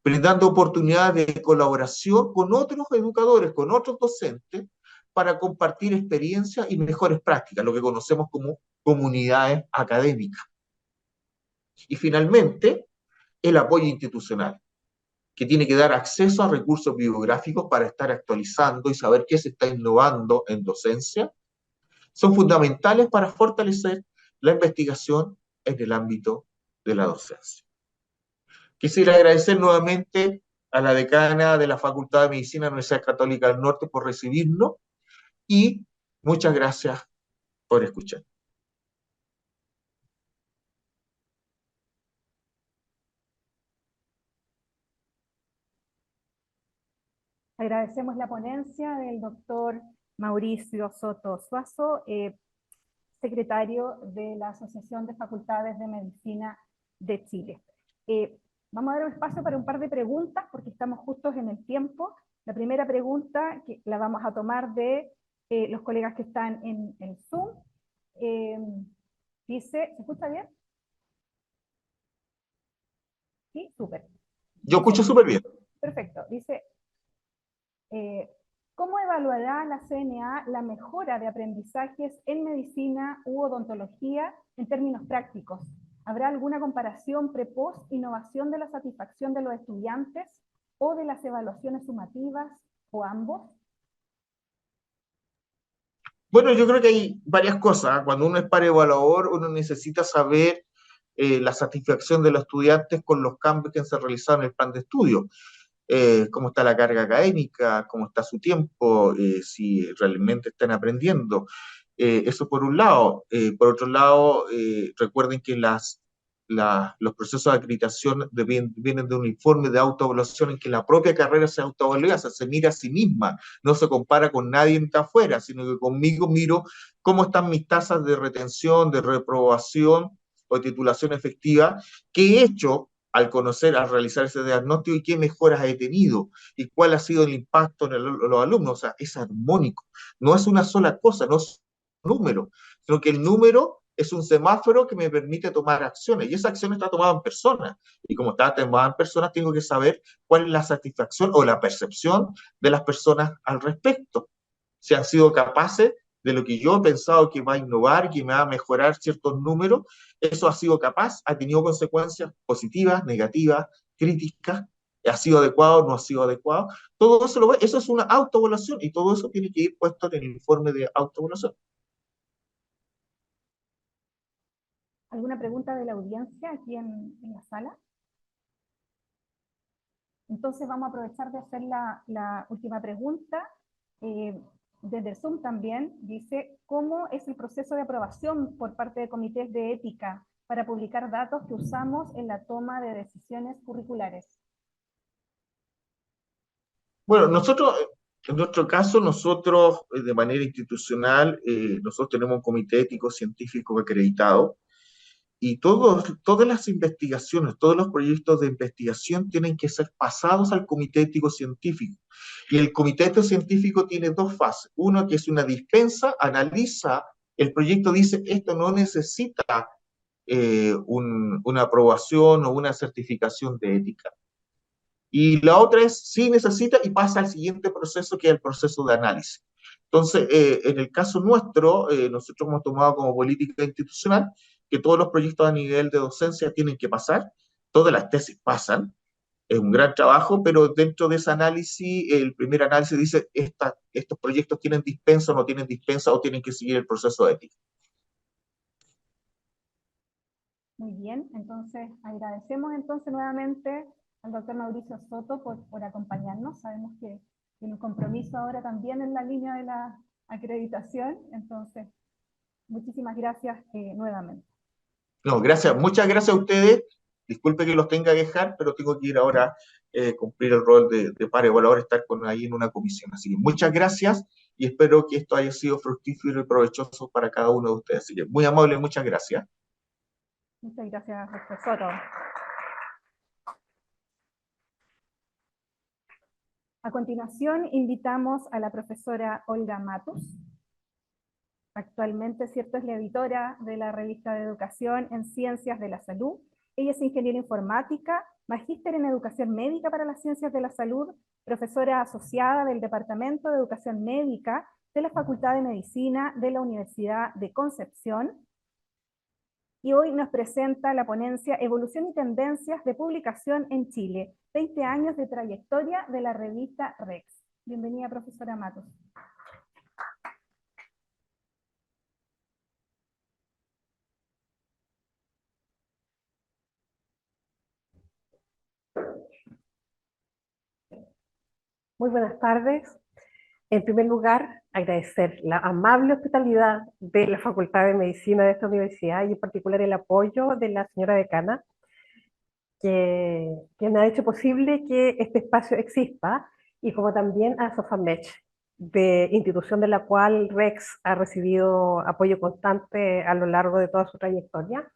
brindando oportunidades de colaboración con otros educadores, con otros docentes, para compartir experiencias y mejores prácticas, lo que conocemos como comunidades académicas. Y finalmente, el apoyo institucional, que tiene que dar acceso a recursos bibliográficos para estar actualizando y saber qué se está innovando en docencia, son fundamentales para fortalecer la investigación en el ámbito de la docencia. Quisiera agradecer nuevamente a la decana de la Facultad de Medicina de la Universidad Católica del Norte por recibirnos y muchas gracias por escuchar. Agradecemos la ponencia del doctor Mauricio Soto Suazo, secretario de la Asociación de Facultades de Medicina de Chile. Vamos a dar un espacio para un par de preguntas porque estamos justos en el tiempo. La primera pregunta que la vamos a tomar de los colegas que están en el Zoom. Dice, ¿se escucha bien? Sí, súper. Yo escucho súper bien. Perfecto. Dice, ¿cómo evaluará la CNA la mejora de aprendizajes en medicina u odontología en términos prácticos? ¿Habrá alguna comparación pre-post innovación de la satisfacción de los estudiantes o de las evaluaciones sumativas o ambos? Bueno, yo creo que hay varias cosas. Cuando uno es par evaluador, uno necesita saber la satisfacción de los estudiantes con los cambios que se han realizado en el plan de estudio. Cómo está la carga académica, cómo está su tiempo, si realmente están aprendiendo. Eso por un lado. Por otro lado, recuerden que los procesos de acreditación vienen de un informe de autoevaluación en que la propia carrera se autoevalúa, o sea, se mira a sí misma, no se compara con nadie de afuera, sino que conmigo miro cómo están mis tasas de retención, de reprobación o de titulación efectiva, que he hecho al conocer, al realizar ese diagnóstico y qué mejoras he tenido y cuál ha sido el impacto en los alumnos. O sea, es armónico. No es una sola cosa, no es un número, sino que el número es un semáforo que me permite tomar acciones y esa acción está tomada en personas. Y como está tomada en personas, tengo que saber cuál es la satisfacción o la percepción de las personas al respecto. Si han sido capaces de lo que yo he pensado que va a innovar, que me va a mejorar ciertos números, eso ha sido capaz, ha tenido consecuencias positivas, negativas, críticas, ha sido adecuado, no ha sido adecuado. Todo eso lo ve, eso es una autoevaluación y todo eso tiene que ir puesto en el informe de autoevaluación. ¿Alguna pregunta de la audiencia aquí en la sala? Entonces vamos a aprovechar de hacer la última pregunta. Desde Zoom también dice, ¿cómo es el proceso de aprobación por parte de comités de ética para publicar datos que usamos en la toma de decisiones curriculares? Bueno, nosotros, en nuestro caso, nosotros de manera institucional, nosotros tenemos un comité ético científico acreditado y todas las investigaciones, todos los proyectos de investigación tienen que ser pasados al comité ético científico. Y el comité ético científico tiene dos fases. Uno que es una dispensa, analiza el proyecto, dice, esto no necesita una aprobación o una certificación de ética. Y la otra es si necesita y pasa al siguiente proceso, que es el proceso de análisis. Entonces, en el caso nuestro, nosotros hemos tomado como política institucional que todos los proyectos a nivel de docencia tienen que pasar, todas las tesis pasan, es un gran trabajo, pero dentro de ese análisis, el primer análisis dice, estos proyectos tienen dispensa o no tienen dispensa o tienen que seguir el proceso ético. Muy bien, entonces agradecemos entonces nuevamente al doctor Mauricio Soto por acompañarnos. Sabemos que tiene un compromiso ahora también en la línea de la acreditación, entonces muchísimas gracias nuevamente. No, gracias, muchas gracias a ustedes. Disculpe que los tenga que dejar, pero tengo que ir ahora a cumplir el rol de par evaluador, estar ahí en una comisión. Así que muchas gracias y espero que esto haya sido fructífero y provechoso para cada uno de ustedes. Así que muy amable, muchas gracias. Muchas gracias, doctor Soto. A continuación, invitamos a la profesora Olga Matus. Actualmente, ¿cierto?, es la editora de la revista de Educación en Ciencias de la Salud. Ella es ingeniera informática, magíster en Educación Médica para las Ciencias de la Salud, profesora asociada del Departamento de Educación Médica de la Facultad de Medicina de la Universidad de Concepción. Y hoy nos presenta la ponencia Evolución y Tendencias de Publicación en Chile, 20 años de trayectoria de la revista Rex. Bienvenida, profesora Matos. Muy buenas tardes. En primer lugar, agradecer la amable hospitalidad de la Facultad de Medicina de esta universidad y en particular el apoyo de la señora decana, que me ha hecho posible que este espacio exista, y como también a Sofamech, de institución de la cual Rex ha recibido apoyo constante a lo largo de toda su trayectoria.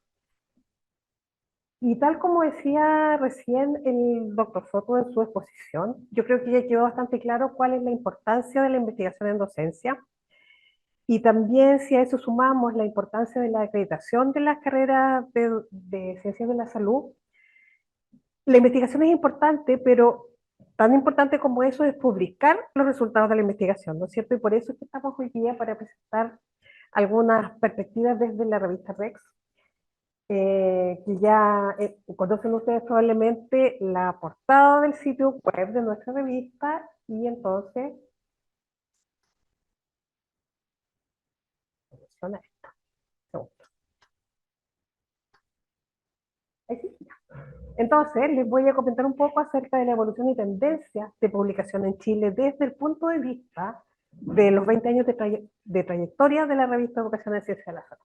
Y tal como decía recién el doctor Soto en su exposición, yo creo que ya quedó bastante claro cuál es la importancia de la investigación en docencia, y también si a eso sumamos la importancia de la acreditación de las carreras de ciencias de la salud. La investigación es importante, pero tan importante como eso es publicar los resultados de la investigación, ¿no es cierto? Y por eso es que estamos hoy día para presentar algunas perspectivas desde la revista Rex, que ya conocen ustedes probablemente la portada del sitio web de nuestra revista, y entonces funciona esto. Segundo. Ahí sí. Entonces, les voy a comentar un poco acerca de la evolución y tendencias de publicación en Chile desde el punto de vista de los 20 años de trayectoria de la revista Educación en Ciencia de la Salud.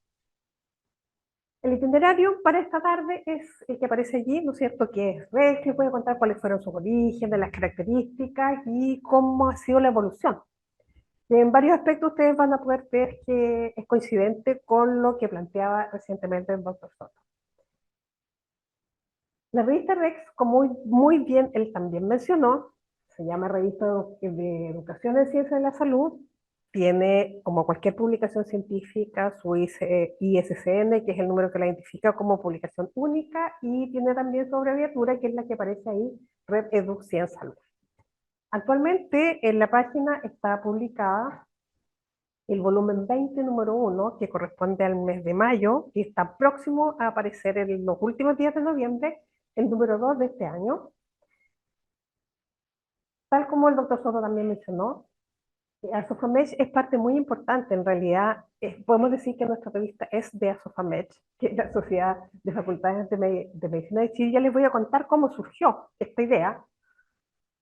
El itinerario para esta tarde es el que aparece allí, ¿no es cierto?, que es Rex, que puede contar cuáles fueron sus orígenes, las características y cómo ha sido la evolución. Y en varios aspectos ustedes van a poder ver que es coincidente con lo que planteaba recientemente el doctor Soto. La revista Rex, como muy bien él también mencionó, se llama Revista de Educación en Ciencias de la Salud, tiene, como cualquier publicación científica, su ISSN, que es el número que la identifica como publicación única, y tiene también su abreviatura, que es la que aparece ahí, Red Edu Cien Salud. Actualmente en la página está publicada el volumen 20, número 1, que corresponde al mes de mayo, y está próximo a aparecer en los últimos días de noviembre, el número 2 de este año. Tal como el doctor Soto también mencionó, Asofamech es parte muy importante. En realidad, podemos decir que nuestra revista es de Asofamech, que es la Sociedad de Facultades de Medicina de Chile. Ya les voy a contar cómo surgió esta idea.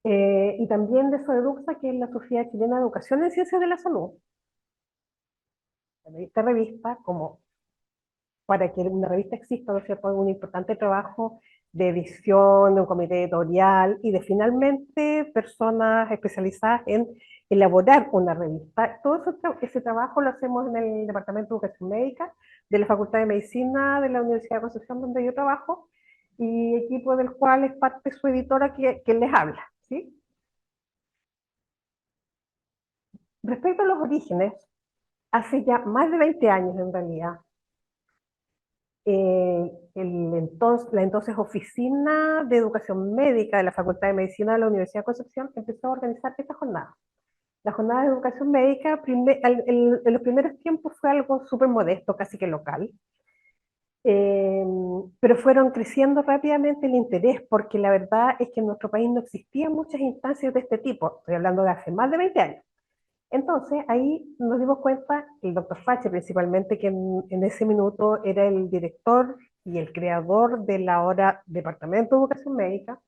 Y también de SOEDUCSA, que es la Sociedad Chilena de Educación en Ciencias de la Salud. Esta revista, como para que una revista exista, ¿no es cierto?, un importante trabajo de edición, de un comité editorial y de finalmente personas especializadas en elaborar una revista. Todo ese trabajo lo hacemos en el Departamento de Educación Médica de la Facultad de Medicina de la Universidad de Concepción, donde yo trabajo, y equipo del cual es parte su editora que les habla, ¿sí? Respecto a los orígenes, hace ya más de 20 años en realidad, la entonces Oficina de Educación Médica de la Facultad de Medicina de la Universidad de Concepción empezó a organizar esta jornada. La jornada de educación médica en los primeros tiempos fue algo súper modesto, casi que local, pero fueron creciendo rápidamente el interés, porque la verdad es que en nuestro país no existían muchas instancias de este tipo, estoy hablando de hace más de 20 años. Entonces ahí nos dimos cuenta, el doctor Fache principalmente, que en ese minuto era el director y el creador del ahora Departamento de Educación Médica,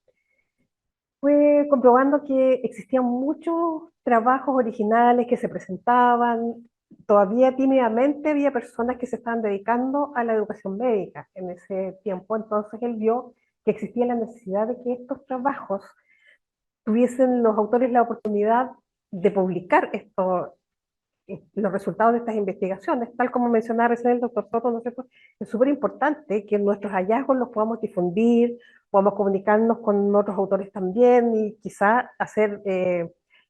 fue comprobando que existían muchos trabajos originales que se presentaban, todavía tímidamente había personas que se estaban dedicando a la educación médica en ese tiempo, entonces él vio que existía la necesidad de que estos trabajos tuviesen los autores la oportunidad de publicar los resultados de estas investigaciones, tal como mencionaba recién el doctor Soto, ¿no es cierto? Es súper importante que nuestros hallazgos los podamos difundir, podamos comunicarnos con otros autores también y quizá hacer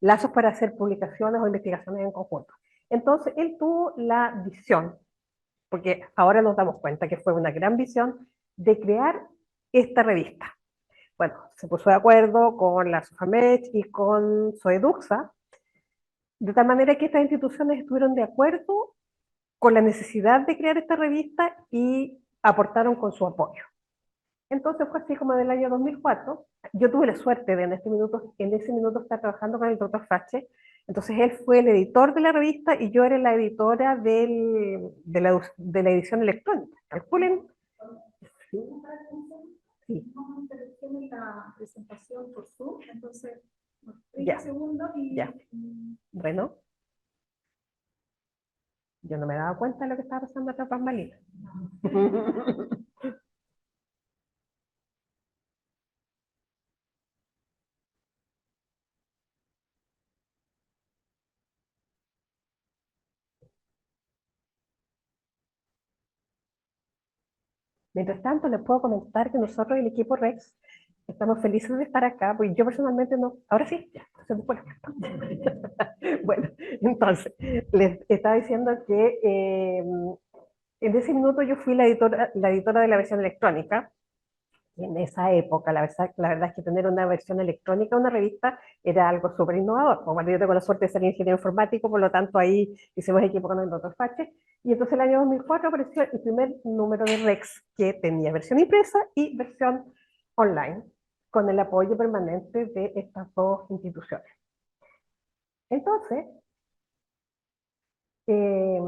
lazos para hacer publicaciones o investigaciones en conjunto. Entonces, él tuvo la visión, porque ahora nos damos cuenta que fue una gran visión, de crear esta revista. Bueno, se puso de acuerdo con la SOFAMECH y con SOEDUCSA, de tal manera que estas instituciones estuvieron de acuerdo con la necesidad de crear esta revista y aportaron con su apoyo. Entonces fue así como en el año 2004. Yo tuve la suerte de en ese minuto estar trabajando con el doctor Fache. Entonces él fue el editor de la revista y yo era la editora de la edición electrónica. Calculen. Sí. La presentación por Zoom, entonces, 30 Ya. segundos y... Ya. Bueno. Yo no me daba cuenta de lo que estaba pasando atrás de bambalinas. Mientras tanto, les puedo comentar que nosotros, el equipo Rex, estamos felices de estar acá, porque yo personalmente no. Ahora sí, ya, se me fue la cuenta. Bueno, entonces, les estaba diciendo que en ese minuto yo fui la editora de la versión electrónica. Y en esa época, la verdad es que tener una versión electrónica de una revista era algo súper innovador. Bueno, yo tengo la suerte de ser ingeniero informático, por lo tanto ahí hicimos equipo con el doctor Fache. Y entonces el año 2004 apareció el primer número de Rex que tenía versión impresa y versión online, con el apoyo permanente de estas dos instituciones. Entonces, eh,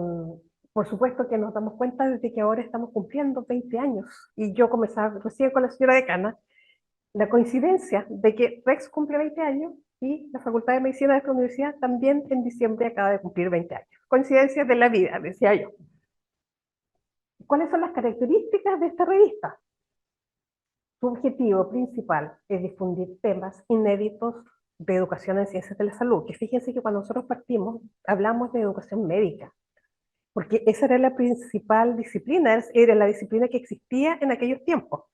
por supuesto que nos damos cuenta desde que ahora estamos cumpliendo 20 años. Y yo comenzaba recién con la señora decana, la coincidencia de que Rex cumple 20 años y la Facultad de Medicina de esta universidad también en diciembre acaba de cumplir 20 años. Coincidencias de la vida, decía yo. ¿Cuáles son las características de esta revista? Su objetivo principal es difundir temas inéditos de educación en ciencias de la salud, que fíjense que cuando nosotros partimos hablamos de educación médica, porque esa era la principal disciplina, era la disciplina que existía en aquellos tiempos,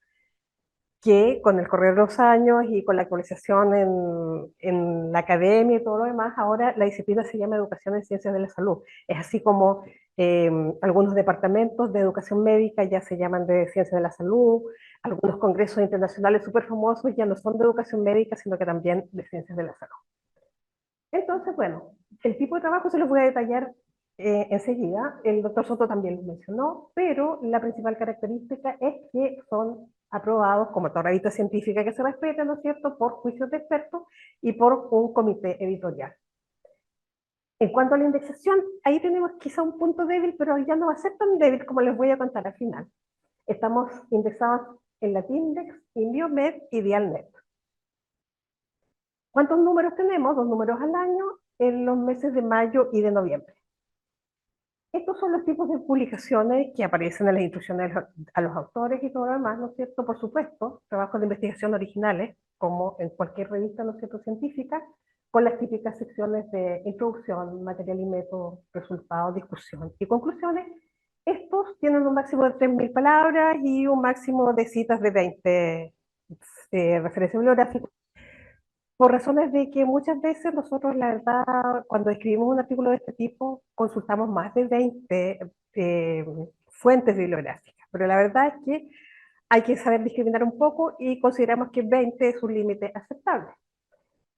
que con el correr de los años y con la actualización en la academia y todo lo demás, ahora la disciplina se llama Educación en Ciencias de la Salud. Es así como algunos departamentos de educación médica ya se llaman de Ciencias de la Salud, algunos congresos internacionales súper famosos ya no son de educación médica, sino que también de Ciencias de la Salud. Entonces, bueno, el tipo de trabajo se los voy a detallar enseguida. El doctor Soto también lo mencionó, pero la principal característica es que son aprobados como toda revista científica que se respeta, ¿no es cierto?, por juicios de expertos y por un comité editorial. En cuanto a la indexación, ahí tenemos quizá un punto débil, pero ya no va a ser tan débil como les voy a contar al final. Estamos indexados en Latindex, Inbiomed y Dialnet. ¿Cuántos números tenemos? 2 números al año en los meses de mayo y de noviembre. Estos son los tipos de publicaciones que aparecen en las instrucciones a los autores y todo lo demás, ¿no es cierto? Por supuesto, trabajos de investigación originales, como en cualquier revista, ¿no es cierto?, científica, con las típicas secciones de introducción, material y método, resultados, discusión y conclusiones. Estos tienen un máximo de 3.000 palabras y un máximo de citas de 20 referencias bibliográficas, por razones de que muchas veces nosotros, la verdad, cuando escribimos un artículo de este tipo, consultamos más de 20 fuentes bibliográficas. Pero la verdad es que hay que saber discriminar un poco y consideramos que 20 es un límite aceptable.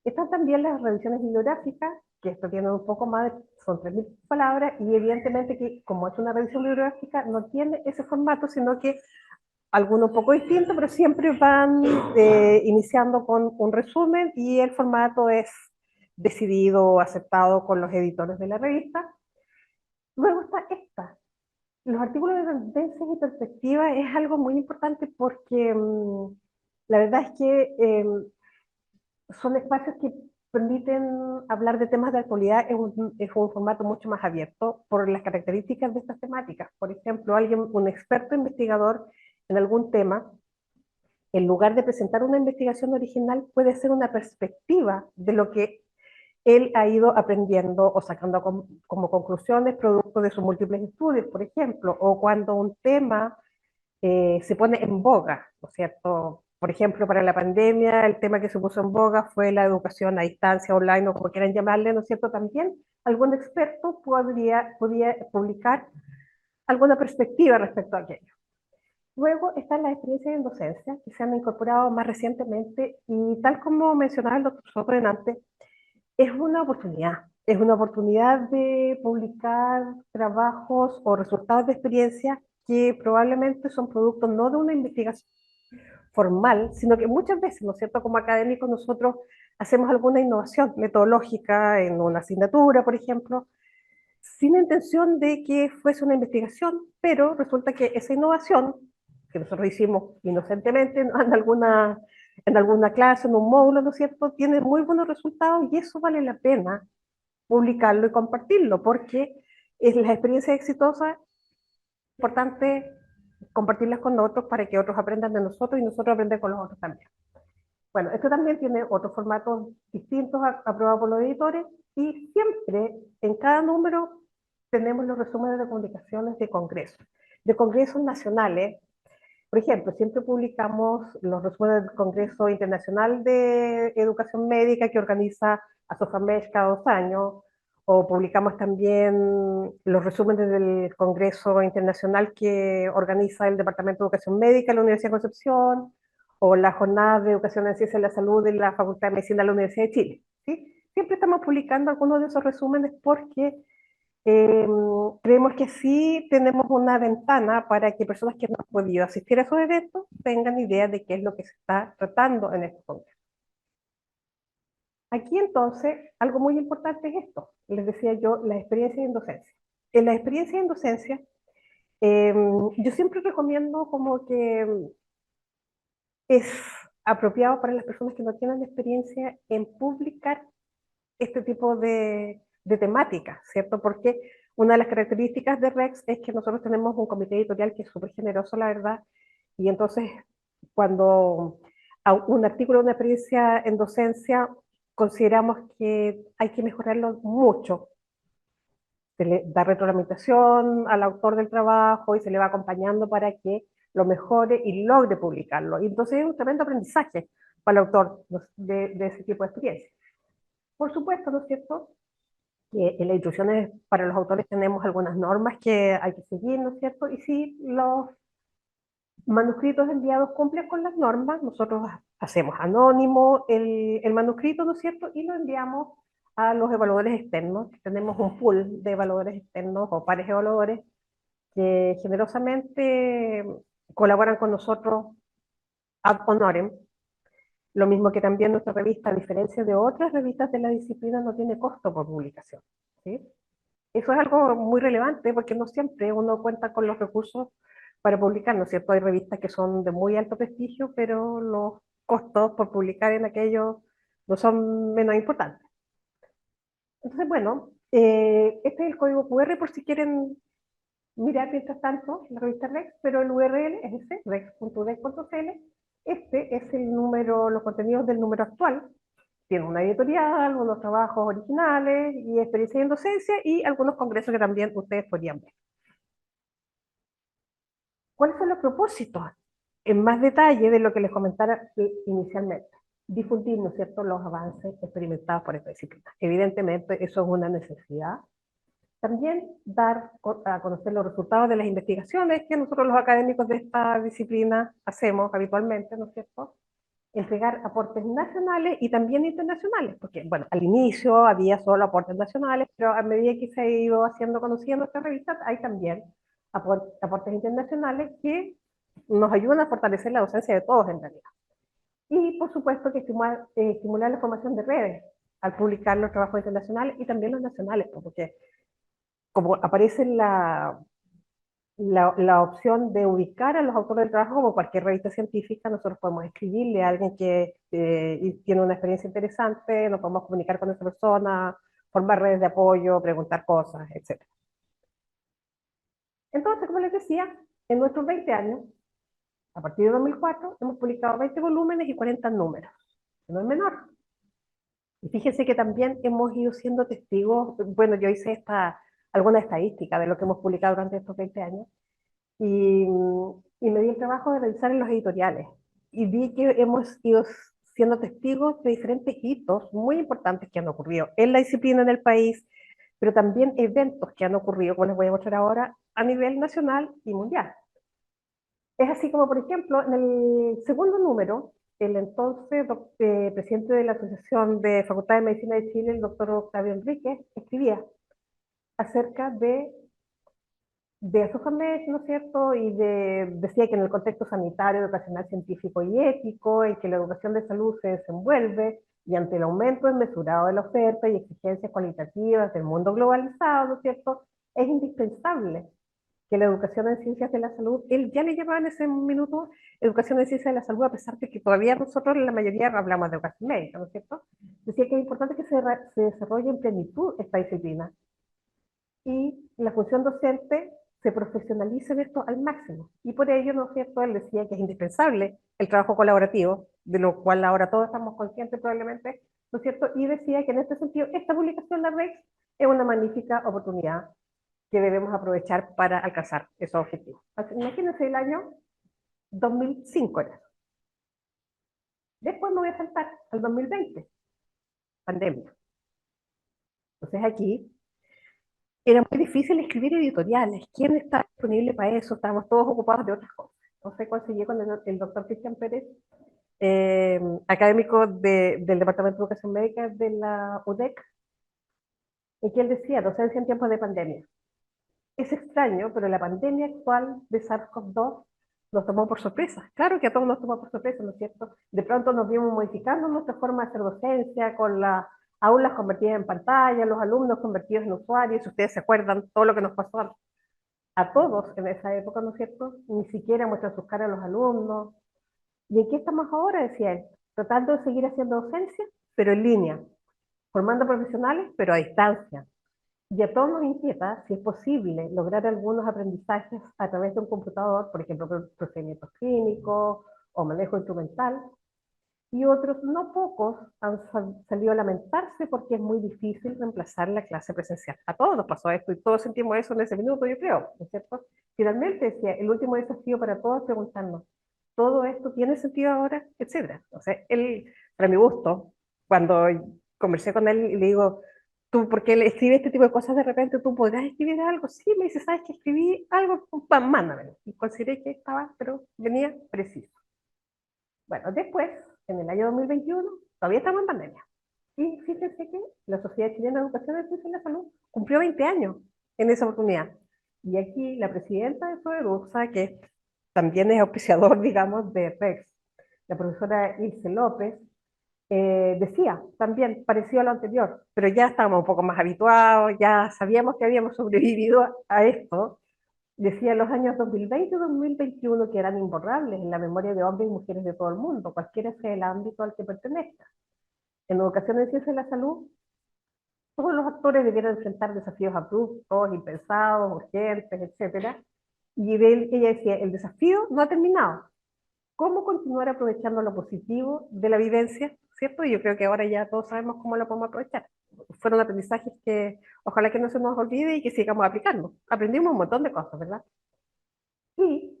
Están también las revisiones bibliográficas, que esto tiene un poco más, son 3.000 palabras, y evidentemente que como es una revisión bibliográfica no tiene ese formato, sino que alguno un poco distinto, pero siempre van iniciando con un resumen y el formato es decidido, aceptado con los editores de la revista. Luego está esta. Los artículos de tendencias y perspectivas es algo muy importante porque la verdad es que son espacios que permiten hablar de temas de actualidad es un formato mucho más abierto por las características de estas temáticas. Por ejemplo, un experto investigador en algún tema, en lugar de presentar una investigación original, puede ser una perspectiva de lo que él ha ido aprendiendo o sacando como conclusiones producto de sus múltiples estudios, por ejemplo, o cuando un tema se pone en boga, ¿no es cierto? Por ejemplo, para la pandemia, el tema que se puso en boga fue la educación a distancia, online o como quieran llamarle, ¿no es cierto? También algún experto podía publicar alguna perspectiva respecto a aquello. Luego están las experiencias en docencia, que se han incorporado más recientemente y tal como mencionaba el doctor Soto antes, es una oportunidad de publicar trabajos o resultados de experiencia que probablemente son productos no de una investigación formal, sino que muchas veces, ¿no es cierto?, como académicos nosotros hacemos alguna innovación metodológica en una asignatura, por ejemplo, sin intención de que fuese una investigación, pero resulta que esa innovación que nosotros hicimos inocentemente en alguna clase, en un módulo, ¿no es cierto?, tiene muy buenos resultados y eso vale la pena publicarlo y compartirlo, porque es las experiencias exitosas, es importante compartirlas con otros para que otros aprendan de nosotros y nosotros aprender con los otros también. Bueno, esto también tiene otros formatos distintos aprobados por los editores y siempre en cada número tenemos los resúmenes de publicaciones de congresos nacionales. Por ejemplo, siempre publicamos los resúmenes del Congreso Internacional de Educación Médica que organiza ASOFAMESH cada 2 años, o publicamos también los resúmenes del Congreso Internacional que organiza el Departamento de Educación Médica de la Universidad de Concepción, o la Jornada de Educación en Ciencia de la Salud de la Facultad de Medicina de la Universidad de Chile. ¿Sí? Siempre estamos publicando algunos de esos resúmenes porque creemos que sí tenemos una ventana para que personas que no han podido asistir a esos eventos tengan idea de qué es lo que se está tratando en estos congresos. Aquí entonces, algo muy importante es esto, les decía yo, las experiencias en docencia. En las experiencias en docencia, yo siempre recomiendo como que es apropiado para las personas que no tienen experiencia en publicar este tipo de temáticas, ¿cierto? Porque una de las características de REX es que nosotros tenemos un comité editorial que es súper generoso, la verdad, y entonces cuando un artículo, una experiencia en docencia, consideramos que hay que mejorarlo mucho. Se le da retroalimentación al autor del trabajo y se le va acompañando para que lo mejore y logre publicarlo. Y entonces es un tremendo aprendizaje para el autor de ese tipo de experiencia. Por supuesto, ¿no es cierto?, que en las instrucciones para los autores tenemos algunas normas que hay que seguir, ¿no es cierto? Y si los manuscritos enviados cumplen con las normas, nosotros hacemos anónimo el manuscrito, ¿no es cierto? Y lo enviamos a los evaluadores externos. Tenemos un pool de evaluadores externos o pares evaluadores que generosamente colaboran con nosotros ad honorem. Lo mismo que también nuestra revista, a diferencia de otras revistas de la disciplina, no tiene costo por publicación, ¿sí? Eso es algo muy relevante porque no siempre uno cuenta con los recursos para publicar, ¿no es cierto? Hay revistas que son de muy alto prestigio, pero los costos por publicar en aquello no son menos importantes. Entonces, bueno, este es el código QR por si quieren mirar mientras tanto la revista REX, pero el URL es ese, rex.udec.cl. Este es el número, los contenidos del número actual. Tiene una editorial, unos trabajos originales y experiencia en docencia y algunos congresos que también ustedes podrían ver. ¿Cuáles son los propósitos? En más detalle de lo que les comentara inicialmente. Difundir, ¿no es cierto?, los avances experimentados por esta disciplina. Evidentemente, eso es una necesidad También dar a conocer los resultados de las investigaciones que nosotros los académicos de esta disciplina hacemos habitualmente, ¿no es cierto? Entregar aportes nacionales y también internacionales, porque, bueno, al inicio había solo aportes nacionales, pero a medida que se ha ido haciendo conociendo esta revista, hay también aportes internacionales que nos ayudan a fortalecer la docencia de todos en realidad. Y, por supuesto, que estimular la formación de redes al publicar los trabajos internacionales y también los nacionales, porque como aparece la opción de ubicar a los autores del trabajo como cualquier revista científica, nosotros podemos escribirle a alguien que tiene una experiencia interesante, nos podemos comunicar con esa persona, formar redes de apoyo, preguntar cosas, etc. Entonces, como les decía, en nuestros 20 años, a partir de 2004, hemos publicado 20 volúmenes y 40 números, que no es menor. Y fíjense que también hemos ido siendo testigos, bueno, yo hice alguna estadística de lo que hemos publicado durante estos 20 años, y me di el trabajo de revisar en los editoriales, y vi que hemos ido siendo testigos de diferentes hitos muy importantes que han ocurrido en la disciplina en el país, pero también eventos que han ocurrido, como les voy a mostrar ahora, a nivel nacional y mundial. Es así como, por ejemplo, en el segundo número, el entonces presidente de la Asociación de Facultad de Medicina de Chile, el doctor Octavio Enríquez, escribía acerca de Asofamed, ¿no es cierto? Y decía que en el contexto sanitario, educacional, científico y ético, en que la educación de salud se desenvuelve, y ante el aumento desmesurado de la oferta y exigencias cualitativas del mundo globalizado, ¿no es cierto?, es indispensable que la educación en ciencias de la salud, él ya le llamaba en ese minuto educación en ciencias de la salud, a pesar de que todavía nosotros la mayoría hablamos de educación médica, ¿no es cierto? Decía que es importante que se desarrolle en plenitud esta disciplina y la función docente se profesionalice en esto al máximo. Y por ello, ¿no es cierto?, él decía que es indispensable el trabajo colaborativo, de lo cual ahora todos estamos conscientes probablemente, ¿no es cierto? Y decía que en este sentido, esta publicación de la REX es una magnífica oportunidad que debemos aprovechar para alcanzar esos objetivos. Imagínense el año 2005 era. Después me voy a saltar al 2020, pandemia. Entonces aquí era muy difícil escribir editoriales. ¿Quién está disponible para eso? Estábamos todos ocupados de otras cosas. Entonces conseguí con el doctor Cristian Pérez, académico del Departamento de Educación Médica de la UDEC, y que él decía, docencia en tiempos de pandemia. Es extraño, pero la pandemia actual de SARS-CoV-2 nos tomó por sorpresa. Claro que a todos nos tomó por sorpresa, ¿no es cierto? De pronto nos vimos modificando nuestra forma de hacer docencia, con las aulas convertidas en pantalla, los alumnos convertidos en usuarios. Si ustedes se acuerdan, todo lo que nos pasó a todos en esa época, ¿no es cierto? Ni siquiera muestran sus caras a los alumnos. ¿Y en qué estamos ahora? Decía él, tratando de seguir haciendo docencia, pero en línea, formando profesionales, pero a distancia. Y a todos nos inquieta si es posible lograr algunos aprendizajes a través de un computador, por ejemplo, procedimientos clínicos o manejo instrumental, y otros, no pocos, han salido a lamentarse porque es muy difícil reemplazar la clase presencial. A todos nos pasó esto y todos sentimos eso en ese minuto, yo creo, ¿no es cierto? Finalmente, decía, el último desafío para todos es preguntarnos, ¿todo esto tiene sentido ahora? Etcétera. Entonces, él, para mi gusto, cuando conversé con él y le digo, tú, ¿por qué le escribes este tipo de cosas de repente? ¿Tú podrás escribir algo? Sí, me dice, ¿sabes que escribí algo? Mándamelo. Y consideré que estaba, pero venía preciso. Bueno, después, en el año 2021, todavía estamos en pandemia. Y fíjense que la Sociedad Chilena de Educación y Ciencia de la Salud cumplió 20 años en esa oportunidad. Y aquí la presidenta de SOEDUSA, que también es auspiciador, digamos, de REX, la profesora Ilse López, decía también parecido a lo anterior, pero ya estábamos un poco más habituados, ya sabíamos que habíamos sobrevivido a esto. Decía los años 2020 y 2021 que eran imborrables en la memoria de hombres y mujeres de todo el mundo, cualquiera sea el ámbito al que pertenezca. En educación en ciencia de la salud, todos los actores debieron enfrentar desafíos abruptos, impensados, urgentes, etc. Y ella decía, el desafío no ha terminado. ¿Cómo continuar aprovechando lo positivo de la vivencia? ¿Cierto? Y yo creo que ahora ya todos sabemos cómo lo podemos aprovechar. Fueron aprendizajes que ojalá que no se nos olvide y que sigamos aplicando. Aprendimos un montón de cosas, ¿verdad? Y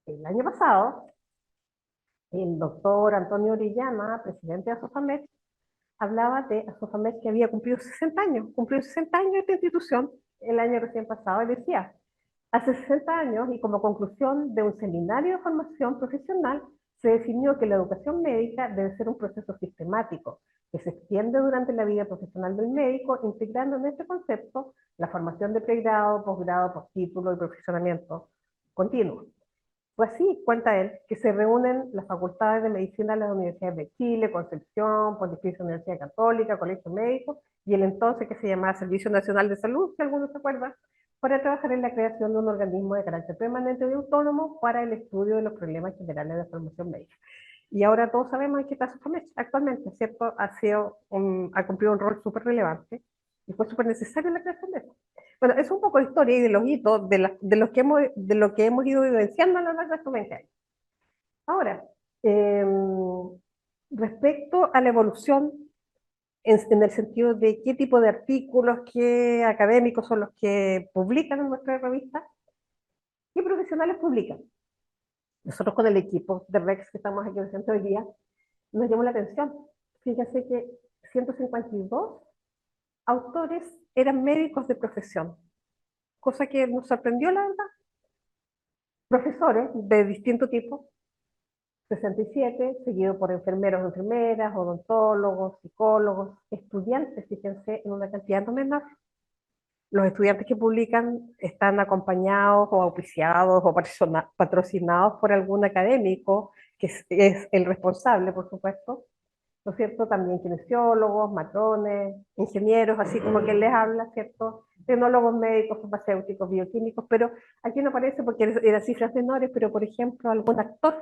el año pasado, el doctor Antonio Orellana, presidente de Asofamed, hablaba de Asofamed, que había cumplido 60 años, cumplió 60 años esta institución el año recién pasado, y decía, hace 60 años, y como conclusión de un seminario de formación profesional, se definió que la educación médica debe ser un proceso sistemático, que se extiende durante la vida profesional del médico, integrando en este concepto la formación de pregrado, posgrado, postítulo y perfeccionamiento continuo. Fue así, cuenta él, que se reúnen las facultades de medicina de las universidades de Chile, Concepción, Pontificia Universidad Católica, Colegio Médico, y el entonces que se llamaba Servicio Nacional de Salud, si algunos se acuerdan, para trabajar en la creación de un organismo de carácter permanente y autónomo para el estudio de los problemas generales de formación médica. Y ahora todos sabemos en qué está Asofamed actualmente, ¿cierto? Ha cumplido un rol súper relevante y fue súper necesario la creación de eso. Bueno, es un poco de historia y de los hitos de lo que hemos ido vivenciando a lo largo de estos 20 años. Ahora, eh, respecto a la evolución en el sentido de qué tipo de artículos, qué académicos son los que publican en nuestra revista, qué profesionales publican. Nosotros con el equipo de REX que estamos aquí presentes hoy día, nos llamó la atención. Fíjense que 152 autores eran médicos de profesión, cosa que nos sorprendió, la verdad. Profesores de distinto tipo, 67, seguido por enfermeros, enfermeras, odontólogos, psicólogos, estudiantes, fíjense, en una cantidad no menor. Los estudiantes que publican están acompañados o auspiciados o patrocinados por algún académico, que es el responsable, por supuesto, ¿no es cierto? También kinesiólogos, matrones, ingenieros, así como quien les habla, ¿cierto? Tecnólogos médicos, farmacéuticos, bioquímicos, pero aquí no aparece porque eran cifras menores, pero por ejemplo algún actor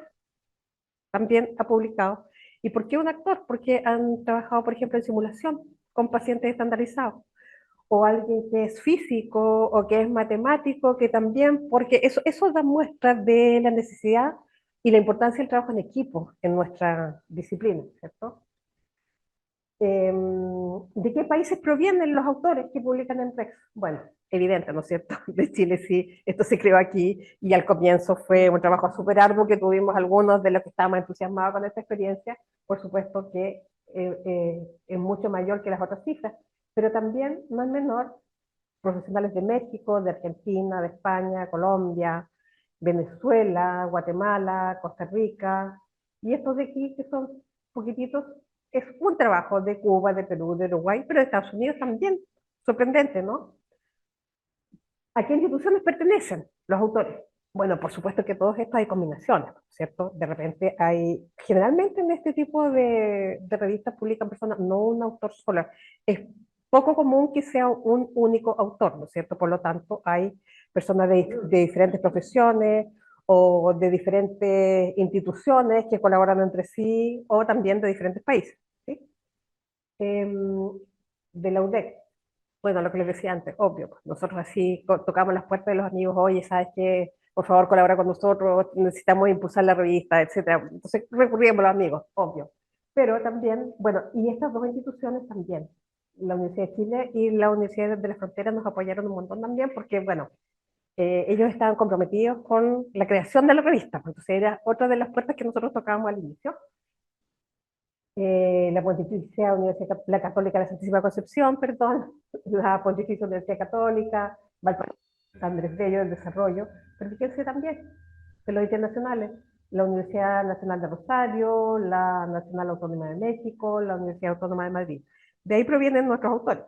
también ha publicado. ¿Y por qué un actor? Porque han trabajado, por ejemplo, en simulación con pacientes estandarizados. O alguien que es físico o que es matemático, que también, porque eso da muestra de la necesidad y la importancia del trabajo en equipo en nuestra disciplina, ¿cierto? ¿De qué países provienen los autores que publican en REX? Bueno, evidente, ¿no es cierto? De Chile sí, esto se creó aquí y al comienzo fue un trabajo súper arduo que tuvimos algunos de los que estábamos entusiasmados con esta experiencia, por supuesto que es mucho mayor que las otras cifras, pero también no es menor profesionales de México, de Argentina, de España, Colombia, Venezuela, Guatemala, Costa Rica, y estos de aquí que son poquititos, es un trabajo de Cuba, de Perú, de Uruguay, pero de Estados Unidos también. Sorprendente, ¿no? ¿A qué instituciones pertenecen los autores? Bueno, por supuesto que todos estos hay combinaciones, ¿cierto? De repente generalmente en este tipo de revistas publican personas, no un autor solo. Es poco común que sea un único autor, ¿no es cierto? Por lo tanto, hay personas de diferentes profesiones o de diferentes instituciones que colaboran entre sí o también de diferentes países, ¿sí? De la UDEC. Bueno, lo que les decía antes, obvio, pues, nosotros así tocamos las puertas de los amigos, oye, ¿sabes qué? Por favor, colabora con nosotros, necesitamos impulsar la revista, etcétera. Entonces recurrimos a los amigos, obvio. Pero también, bueno, y estas dos instituciones también, la Universidad de Chile y la Universidad de la Frontera nos apoyaron un montón también, porque, bueno, ellos estaban comprometidos con la creación de la revista, entonces era otra de las puertas que nosotros tocábamos al inicio. La Pontificia Universidad la Católica de la Santísima Concepción, perdón, la Pontificia Universidad Católica, Valparaíso, Andrés Bello del Desarrollo, pero fíjense también de los internacionales, la Universidad Nacional de Rosario, la Nacional Autónoma de México, la Universidad Autónoma de Madrid. De ahí provienen nuestros autores.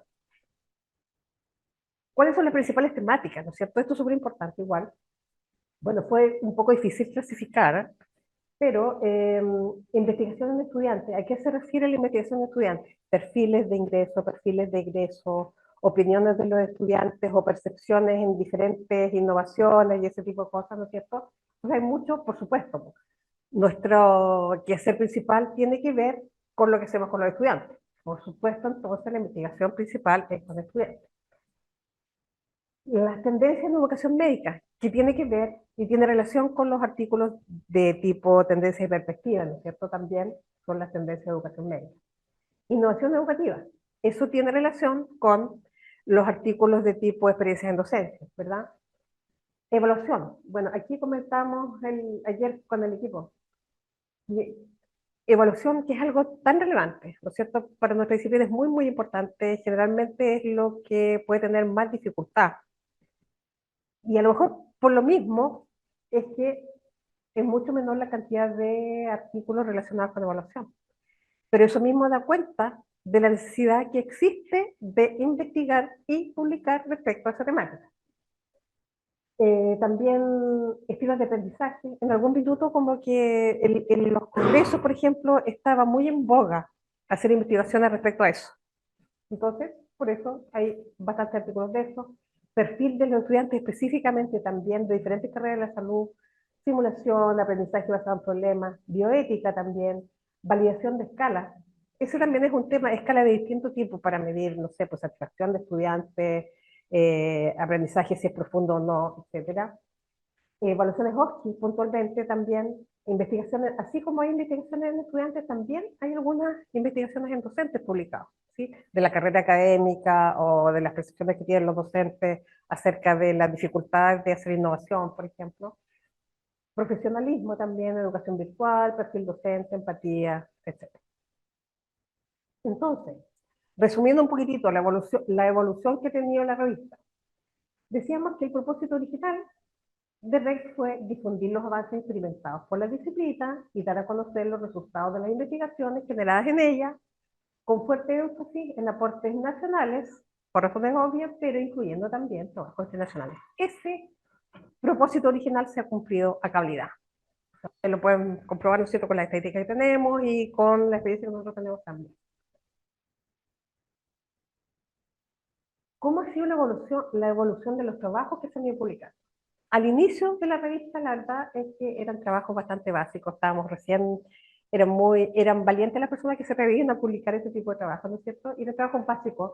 ¿Cuáles son las principales temáticas? ¿No es cierto? Esto es súper importante igual. Bueno, fue un poco difícil clasificar, pero investigación en estudiantes, ¿a qué se refiere la investigación en estudiantes? Perfiles de egreso, opiniones de los estudiantes o percepciones en diferentes innovaciones y ese tipo de cosas, ¿no es cierto? Pues hay mucho, por supuesto. Nuestro quehacer principal tiene que ver con lo que hacemos con los estudiantes. Por supuesto, entonces la investigación principal es con estudiantes. Las tendencias en educación médica, que tiene que ver y tiene relación con los artículos de tipo tendencia y perspectiva, ¿no es cierto? También son las tendencias de educación médica. Innovación educativa, eso tiene relación con los artículos de tipo experiencia en docencia, ¿verdad? Evaluación, bueno, aquí comentamos ayer con el equipo. evaluación, que es algo tan relevante, ¿no es cierto? Para nuestra disciplina es muy, muy importante, generalmente es lo que puede tener más dificultad. Y a lo mejor por lo mismo es que es mucho menor la cantidad de artículos relacionados con evaluación. Pero eso mismo da cuenta de la necesidad que existe de investigar y publicar respecto a esa temática. También estilos de aprendizaje. En algún minuto como que en los congresos, por ejemplo, estaba muy en boga hacer investigaciones respecto a eso. Entonces, por eso hay bastantes artículos de eso. Perfil de los estudiantes específicamente también de diferentes carreras de la salud, simulación, aprendizaje basado en problemas, bioética también, validación de escala. Ese también es un tema, escala de distinto tipo para medir, no sé, pues satisfacción de estudiantes, aprendizaje si es profundo o no, etcétera. Evaluaciones OSCE puntualmente también, investigaciones, así como hay investigaciones en estudiantes, también hay algunas investigaciones en docentes publicadas, ¿sí? De la carrera académica o de las percepciones que tienen los docentes acerca de las dificultades de hacer innovación, por ejemplo. Profesionalismo también, educación virtual, perfil docente, empatía, etc. Entonces, resumiendo un poquitito la evolución que ha tenido la revista, decíamos que el propósito original de REX fue difundir los avances experimentados por la disciplina y dar a conocer los resultados de las investigaciones generadas en ella, con fuerte énfasis en aportes nacionales, por razones obvias, pero incluyendo también trabajos internacionales. Ese propósito original se ha cumplido a cabalidad. Se lo pueden comprobar, ¿no es cierto?, con las estadísticas que tenemos y con la experiencia que nosotros tenemos también. ¿Cómo ha sido la evolución de los trabajos que se han ido publicando? Al inicio de la revista, la verdad es que eran trabajos bastante básicos, estábamos recién, eran valientes las personas que se atrevían a publicar ese tipo de trabajo, ¿no es cierto? Y eran trabajos básicos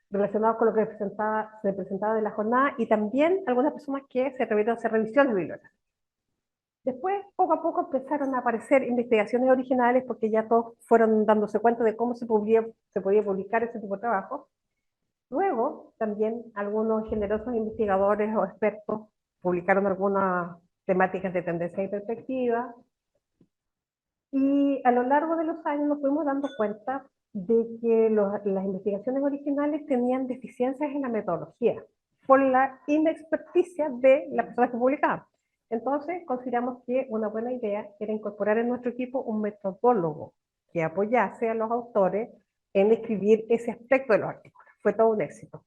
relacionados con lo que se presentaba de la jornada y también algunas personas que se atrevieron a hacer revisiones bibliográficas. Después, poco a poco, empezaron a aparecer investigaciones originales porque ya todos fueron dándose cuenta de cómo se podía publicar ese tipo de trabajo. Luego, también algunos generosos investigadores o expertos publicaron algunas temáticas de tendencia y perspectiva, y a lo largo de los años nos fuimos dando cuenta de que las investigaciones originales tenían deficiencias en la metodología, por la inexperticia de las personas que publicaban. Entonces, consideramos que una buena idea era incorporar en nuestro equipo un metodólogo que apoyase a los autores en escribir ese aspecto de los artículos. Fue todo un éxito.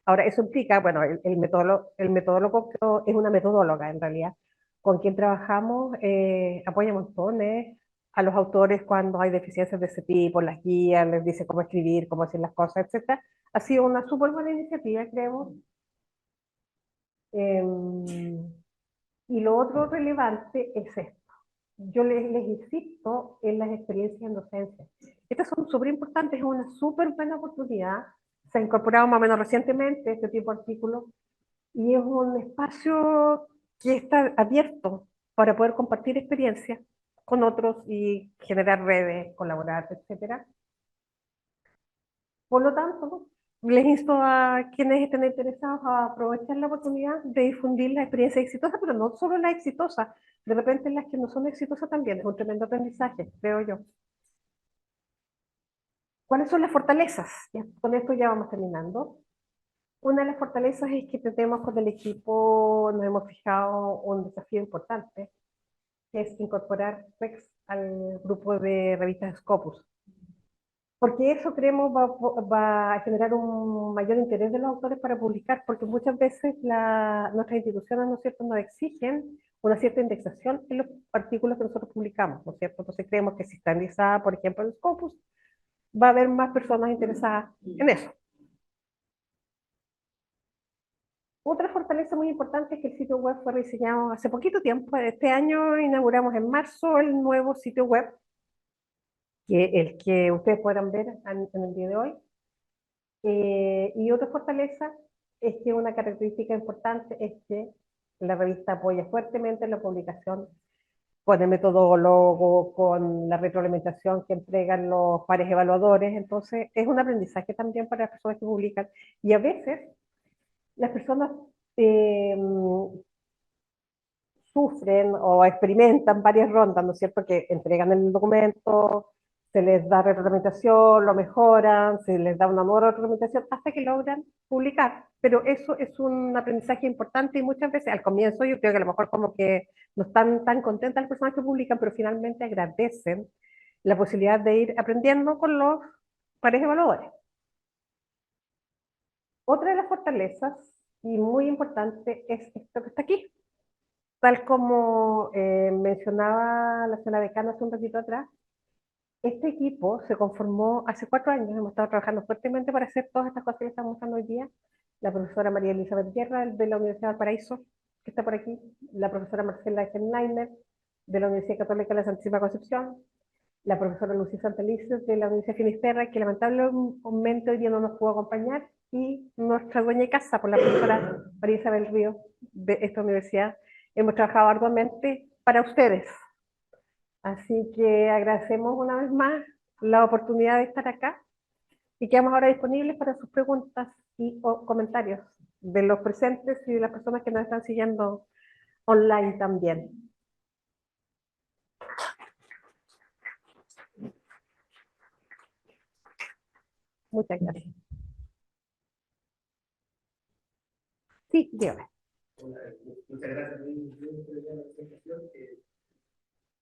Ahora, eso implica, bueno, el metodólogo es una metodóloga en realidad, con quien trabajamos, apoya montones a los autores cuando hay deficiencias de ese tipo, las guías, les dice cómo escribir, cómo hacer las cosas, etc. Ha sido una súper buena iniciativa, creemos. Y lo otro relevante es esto. Yo les insisto en las experiencias en docencia. Estas son súper importantes, es una súper buena oportunidad. Se ha incorporado más o menos recientemente este tipo de artículos y es un espacio que está abierto para poder compartir experiencias con otros y generar redes, colaborar, etcétera. Por lo tanto, les insto a quienes estén interesados a aprovechar la oportunidad de difundir las experiencias exitosas, pero no solo las exitosas, de repente las que no son exitosas también, es un tremendo aprendizaje, creo yo. ¿Cuáles son las fortalezas? Ya, con esto ya vamos terminando. Una de las fortalezas es que tenemos con el equipo, nos hemos fijado un desafío importante, que es incorporar REX al grupo de revistas Scopus. Porque eso creemos va a generar un mayor interés de los autores para publicar, porque muchas veces nuestras instituciones, ¿no es cierto?, nos exigen una cierta indexación en los artículos que nosotros publicamos, ¿no es cierto? Entonces creemos que si está indexada, por ejemplo, en Scopus, va a haber más personas interesadas en eso. Otra fortaleza muy importante es que el sitio web fue diseñado hace poquito tiempo. Este año inauguramos en marzo el nuevo sitio web, el que ustedes podrán ver en el día de hoy. Y otra fortaleza es que una característica importante es que la revista apoya fuertemente la publicación con el metodólogo, con la retroalimentación que entregan los pares evaluadores. Entonces, es un aprendizaje también para las personas que publican. Y a veces, las personas sufren o experimentan varias rondas, ¿no es cierto?, que entregan el documento, se les da retroalimentación, lo mejoran, se les da una nueva retroalimentación hasta que logran publicar. Pero eso es un aprendizaje importante y muchas veces al comienzo yo creo que a lo mejor como que no están tan contentas las personas que publican, pero finalmente agradecen la posibilidad de ir aprendiendo con los pares evaluadores. Otra de las fortalezas, y muy importante, es esto que está aquí. Tal como mencionaba la señora decana hace un ratito atrás, este equipo se conformó hace 4 años, hemos estado trabajando fuertemente para hacer todas estas cosas que estamos usando hoy día. La profesora María Elizabeth Guerra, de la Universidad de Valparaíso, que está por aquí, la profesora Marcela Eichenleiner, de la Universidad Católica de la Santísima Concepción, la profesora Lucía Santelices, de la Universidad de Finisterra, que lamentablemente hoy día no nos pudo acompañar, y nuestra dueña de casa, por la profesora María Isabel Río, de esta universidad. Hemos trabajado arduamente para ustedes. Así que agradecemos una vez más la oportunidad de estar acá y quedamos ahora disponibles para sus preguntas y o comentarios de los presentes y de las personas que nos están siguiendo online también. Muchas gracias. Sí, dígame. Muchas gracias. Muy la presentación.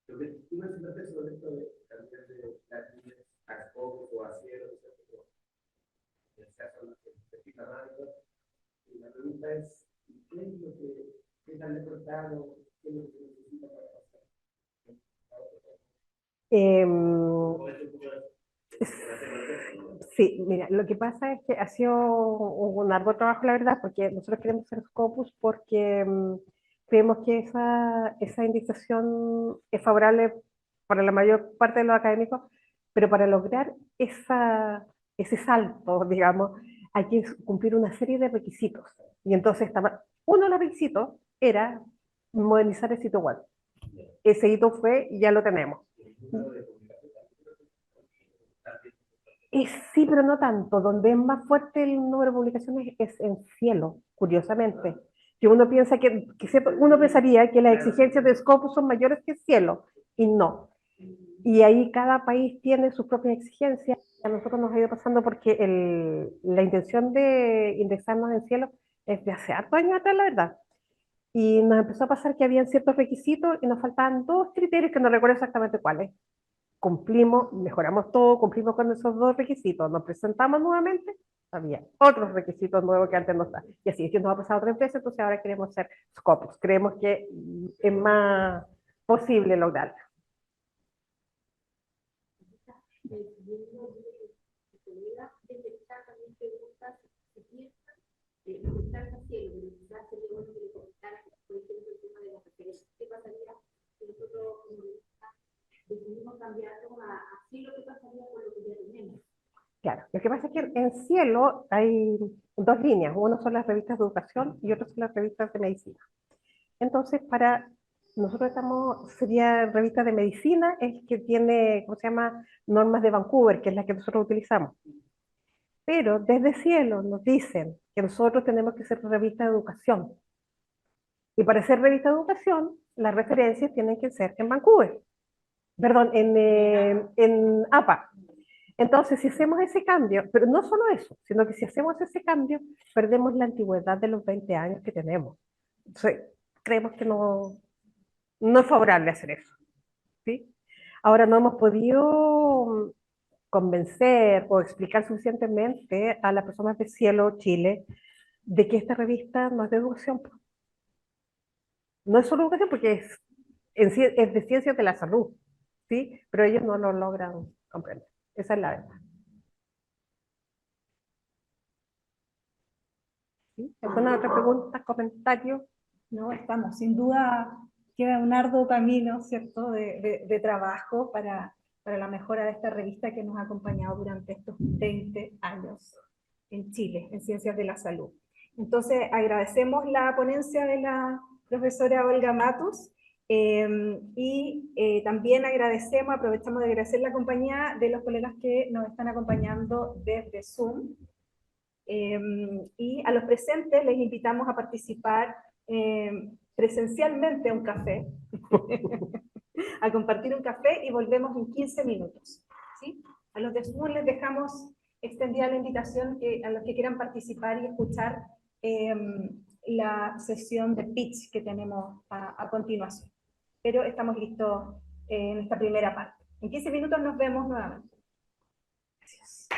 Lo que tú mencionaste sobre esto de cambiar de las líneas a poco o a cielo, en el caso de la perspectiva radio, y la pregunta es, ¿qué es lo que tan reportado, qué es lo que se necesita para pasar? Sí, mira, lo que pasa es que ha sido un arduo trabajo, la verdad, porque nosotros queremos hacer Scopus porque creemos que esa indexación es favorable para la mayor parte de los académicos, pero para lograr ese salto, digamos, hay que cumplir una serie de requisitos. Y entonces, uno de los requisitos era modernizar el sitio web. Ese hito fue y ya lo tenemos. Sí, pero no tanto. Donde es más fuerte el número de publicaciones es en Cielo, curiosamente. Que uno piensa uno pensaría que las exigencias de Scopus son mayores que Cielo, y no. Y ahí cada país tiene sus propias exigencias. A nosotros nos ha ido pasando porque la intención de indexarnos en Cielo es de hace hartos años atrás, la verdad. Y nos empezó a pasar que habían ciertos requisitos y nos faltaban 2 criterios que no recuerdo exactamente cuáles. Cumplimos, mejoramos todo, cumplimos con esos 2 requisitos, nos presentamos nuevamente, había otros requisitos nuevos que antes no estaban. Y así es que nos ha pasado 3 veces, entonces ahora queremos hacer Scopus. Creemos que es más posible lograrlo. Decidimos cambiarlo así, lo que pasaría con lo que ya tenemos. Claro, lo que pasa es que en Cielo hay 2 líneas, una son las revistas de educación y otra son las revistas de medicina. Entonces, para nosotros sería revista de medicina, es que tiene, ¿cómo se llama?, normas de Vancouver, que es la que nosotros utilizamos. Pero desde Cielo nos dicen que nosotros tenemos que ser revista de educación. Y para ser revista de educación, las referencias tienen que ser en Vancouver. Perdón, en APA. Entonces, si hacemos ese cambio, pero no solo eso, sino que si hacemos ese cambio, perdemos la antigüedad de los 20 años que tenemos. Entonces, creemos que no es favorable hacer eso. ¿Sí? Ahora, no hemos podido convencer o explicar suficientemente a las personas de Cielo Chile de que esta revista no es de educación. No es solo educación porque es de ciencias de la salud, ¿sí? Pero ellos no lo logran comprender. Esa es la verdad. ¿Sí? ¿Alguna otra pregunta, comentario? No, estamos, sin duda queda un arduo camino, ¿cierto?, de trabajo para la mejora de esta revista que nos ha acompañado durante estos 20 años en Chile, en Ciencias de la Salud. Entonces, agradecemos la ponencia de la profesora Olga Matus y también aprovechamos de agradecer la compañía de los colegas que nos están acompañando desde Zoom. Y a los presentes les invitamos a participar presencialmente a un café, a compartir un café, y volvemos en 15 minutos. ¿Sí? A los de Zoom les dejamos extendida la invitación a los que quieran participar y escuchar la sesión de pitch que tenemos a continuación. Pero estamos listos en esta primera parte. En 15 minutos nos vemos nuevamente. Gracias.